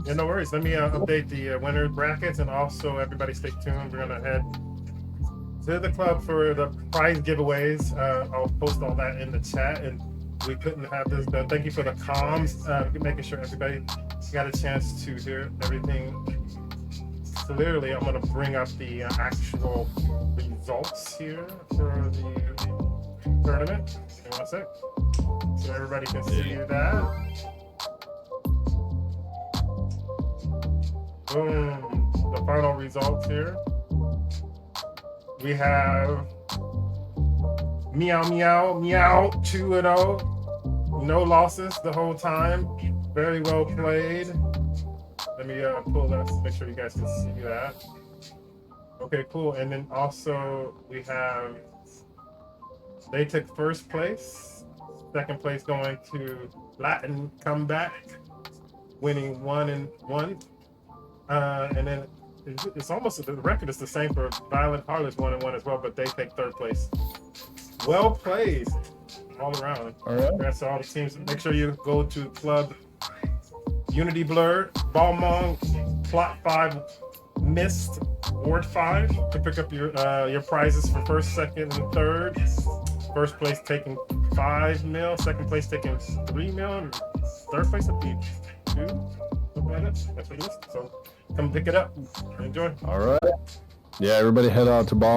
Yeah, no worries. Let me update the winner brackets, and also everybody stay tuned. We're gonna head to the club for the prize giveaways. I'll post all that in the chat, and we couldn't have this done. Thank you for the comms, making sure everybody got a chance to hear everything clearly. I'm gonna bring up the actual results here for the tournament. Give me 1 sec, so everybody can see that. Boom, the final results here. We have Meow Meow Meow 2-0. No losses the whole time. Very well played. Let me pull that, make sure you guys can see that. Okay, cool. And then also we have, they took first place. Second place going to Latin Comeback, winning 1-1. And then it's almost, the record is the same for Violent Harlots 1-1 as well, but they take third place. Well played all around. All right. Congrats to all the teams. Make sure you go to Club Unity Blur, Balmong, Plot 5, Mist, Ward 5 to pick up your prizes for first, second, and third. First place taking 5 mil, second place taking 3 mil, and third place will be 2. Something like that. That's what it is. So come pick it up. Enjoy. All right. Yeah, everybody head out to Ball.